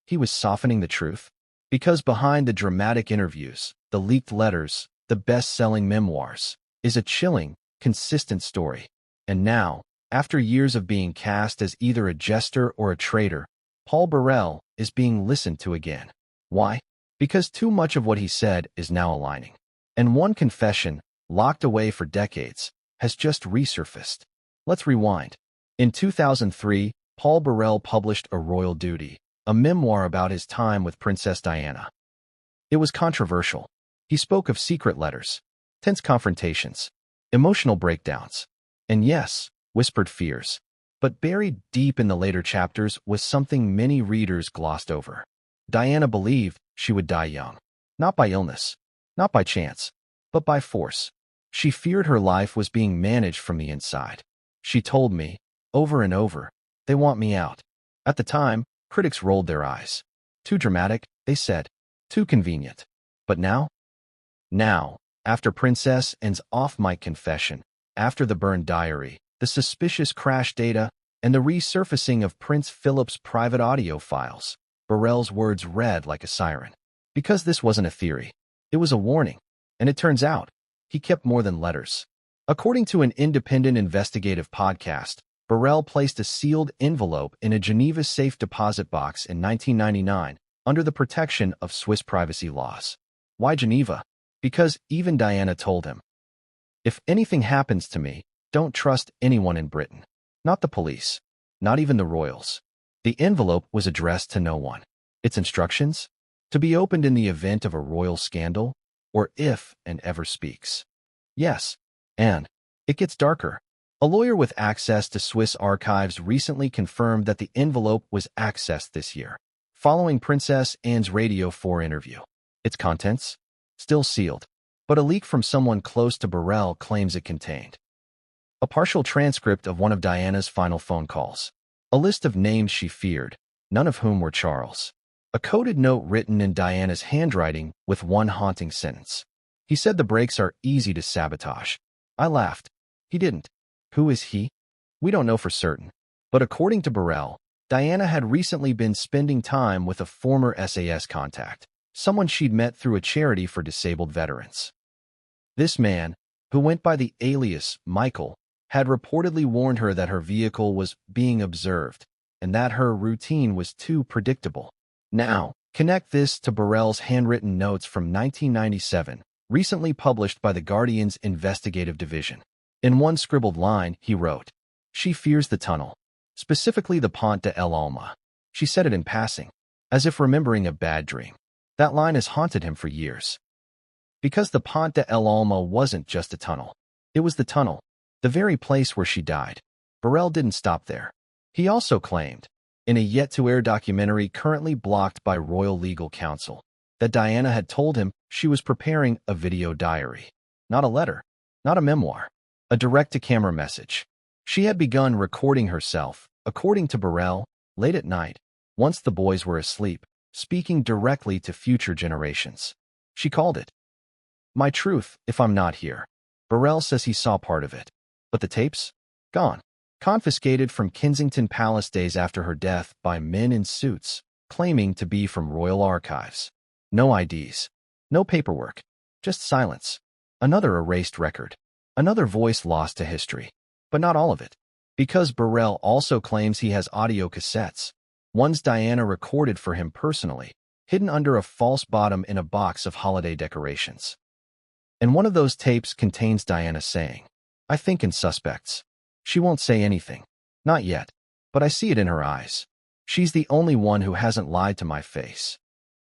he was softening the truth? Because behind the dramatic interviews, the leaked letters, the best-selling memoirs, is a chilling, consistent story. And now, after years of being cast as either a jester or a traitor, Paul Burrell is being listened to again. Why? Because too much of what he said is now aligning. And one confession, locked away for decades, has just resurfaced. Let's rewind. In 2003, Paul Burrell published A Royal Duty, a memoir about his time with Princess Diana. It was controversial. He spoke of secret letters, tense confrontations, emotional breakdowns, and yes, whispered fears. But buried deep in the later chapters was something many readers glossed over. Diana believed she would die young. Not by illness, not by chance, but by force. She feared her life was being managed from the inside. She told me, over and over, "They want me out." At the time, critics rolled their eyes. Too dramatic, they said. Too convenient. But now? Now, after Princess Anne's off-mic confession, after the burned diary, the suspicious crash data, and the resurfacing of Prince Philip's private audio files, Burrell's words read like a siren. Because this wasn't a theory. It was a warning. And it turns out, he kept more than letters. According to an independent investigative podcast, Burrell placed a sealed envelope in a Geneva safe deposit box in 1999 under the protection of Swiss privacy laws. Why Geneva? Because even Diana told him, "If anything happens to me, don't trust anyone in Britain. Not the police. Not even the royals." The envelope was addressed to no one. Its instructions? To be opened in the event of a royal scandal, or if Anne ever speaks. Yes, and it gets darker. A lawyer with access to Swiss archives recently confirmed that the envelope was accessed this year, following Princess Anne's Radio 4 interview. Its contents? Still sealed, but a leak from someone close to Burrell claims it contained a partial transcript of one of Diana's final phone calls, a list of names she feared, none of whom were Charles, a coded note written in Diana's handwriting with one haunting sentence. "He said the breaks are easy to sabotage." I laughed. He didn't. Who is he? We don't know for certain. But according to Burrell, Diana had recently been spending time with a former SAS contact, someone she'd met through a charity for disabled veterans. This man, who went by the alias Michael, had reportedly warned her that her vehicle was being observed and that her routine was too predictable. Now, connect this to Burrell's handwritten notes from 1997, recently published by The Guardian's investigative division. In one scribbled line, he wrote, "She fears the tunnel, specifically the Pont de El Alma." She said it in passing, as if remembering a bad dream. That line has haunted him for years. Because the Pont de El Alma wasn't just a tunnel. It was the tunnel, the very place where she died. Burrell didn't stop there. He also claimed, in a yet-to-air documentary currently blocked by Royal Legal Counsel, that Diana had told him she was preparing a video diary. Not a letter, not a memoir, a direct-to-camera message. She had begun recording herself, according to Burrell, late at night, once the boys were asleep, speaking directly to future generations. She called it "My Truth If I'm Not Here." Burrell says he saw part of it. But the tapes? Gone. Confiscated from Kensington Palace days after her death by men in suits, claiming to be from royal archives. No IDs. No paperwork. Just silence. Another erased record. Another voice lost to history. But not all of it. Because Burrell also claims he has audio cassettes. Ones Diana recorded for him personally, hidden under a false bottom in a box of holiday decorations. And one of those tapes contains Diana saying, "I think in suspects. She won't say anything. Not yet. But I see it in her eyes. She's the only one who hasn't lied to my face."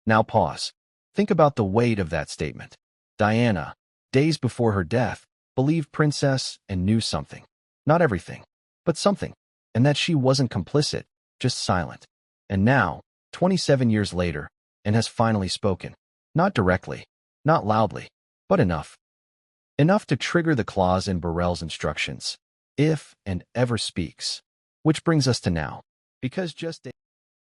Now pause. Think about the weight of that statement. Diana, days before her death, believed Princess and knew something. Not everything, but something. And that she wasn't complicit, just silent. And now, 27 years later, and has finally spoken. Not directly, not loudly, but enough. Enough to trigger the clause in Burrell's instructions, if and ever speaks. Which brings us to now. Because just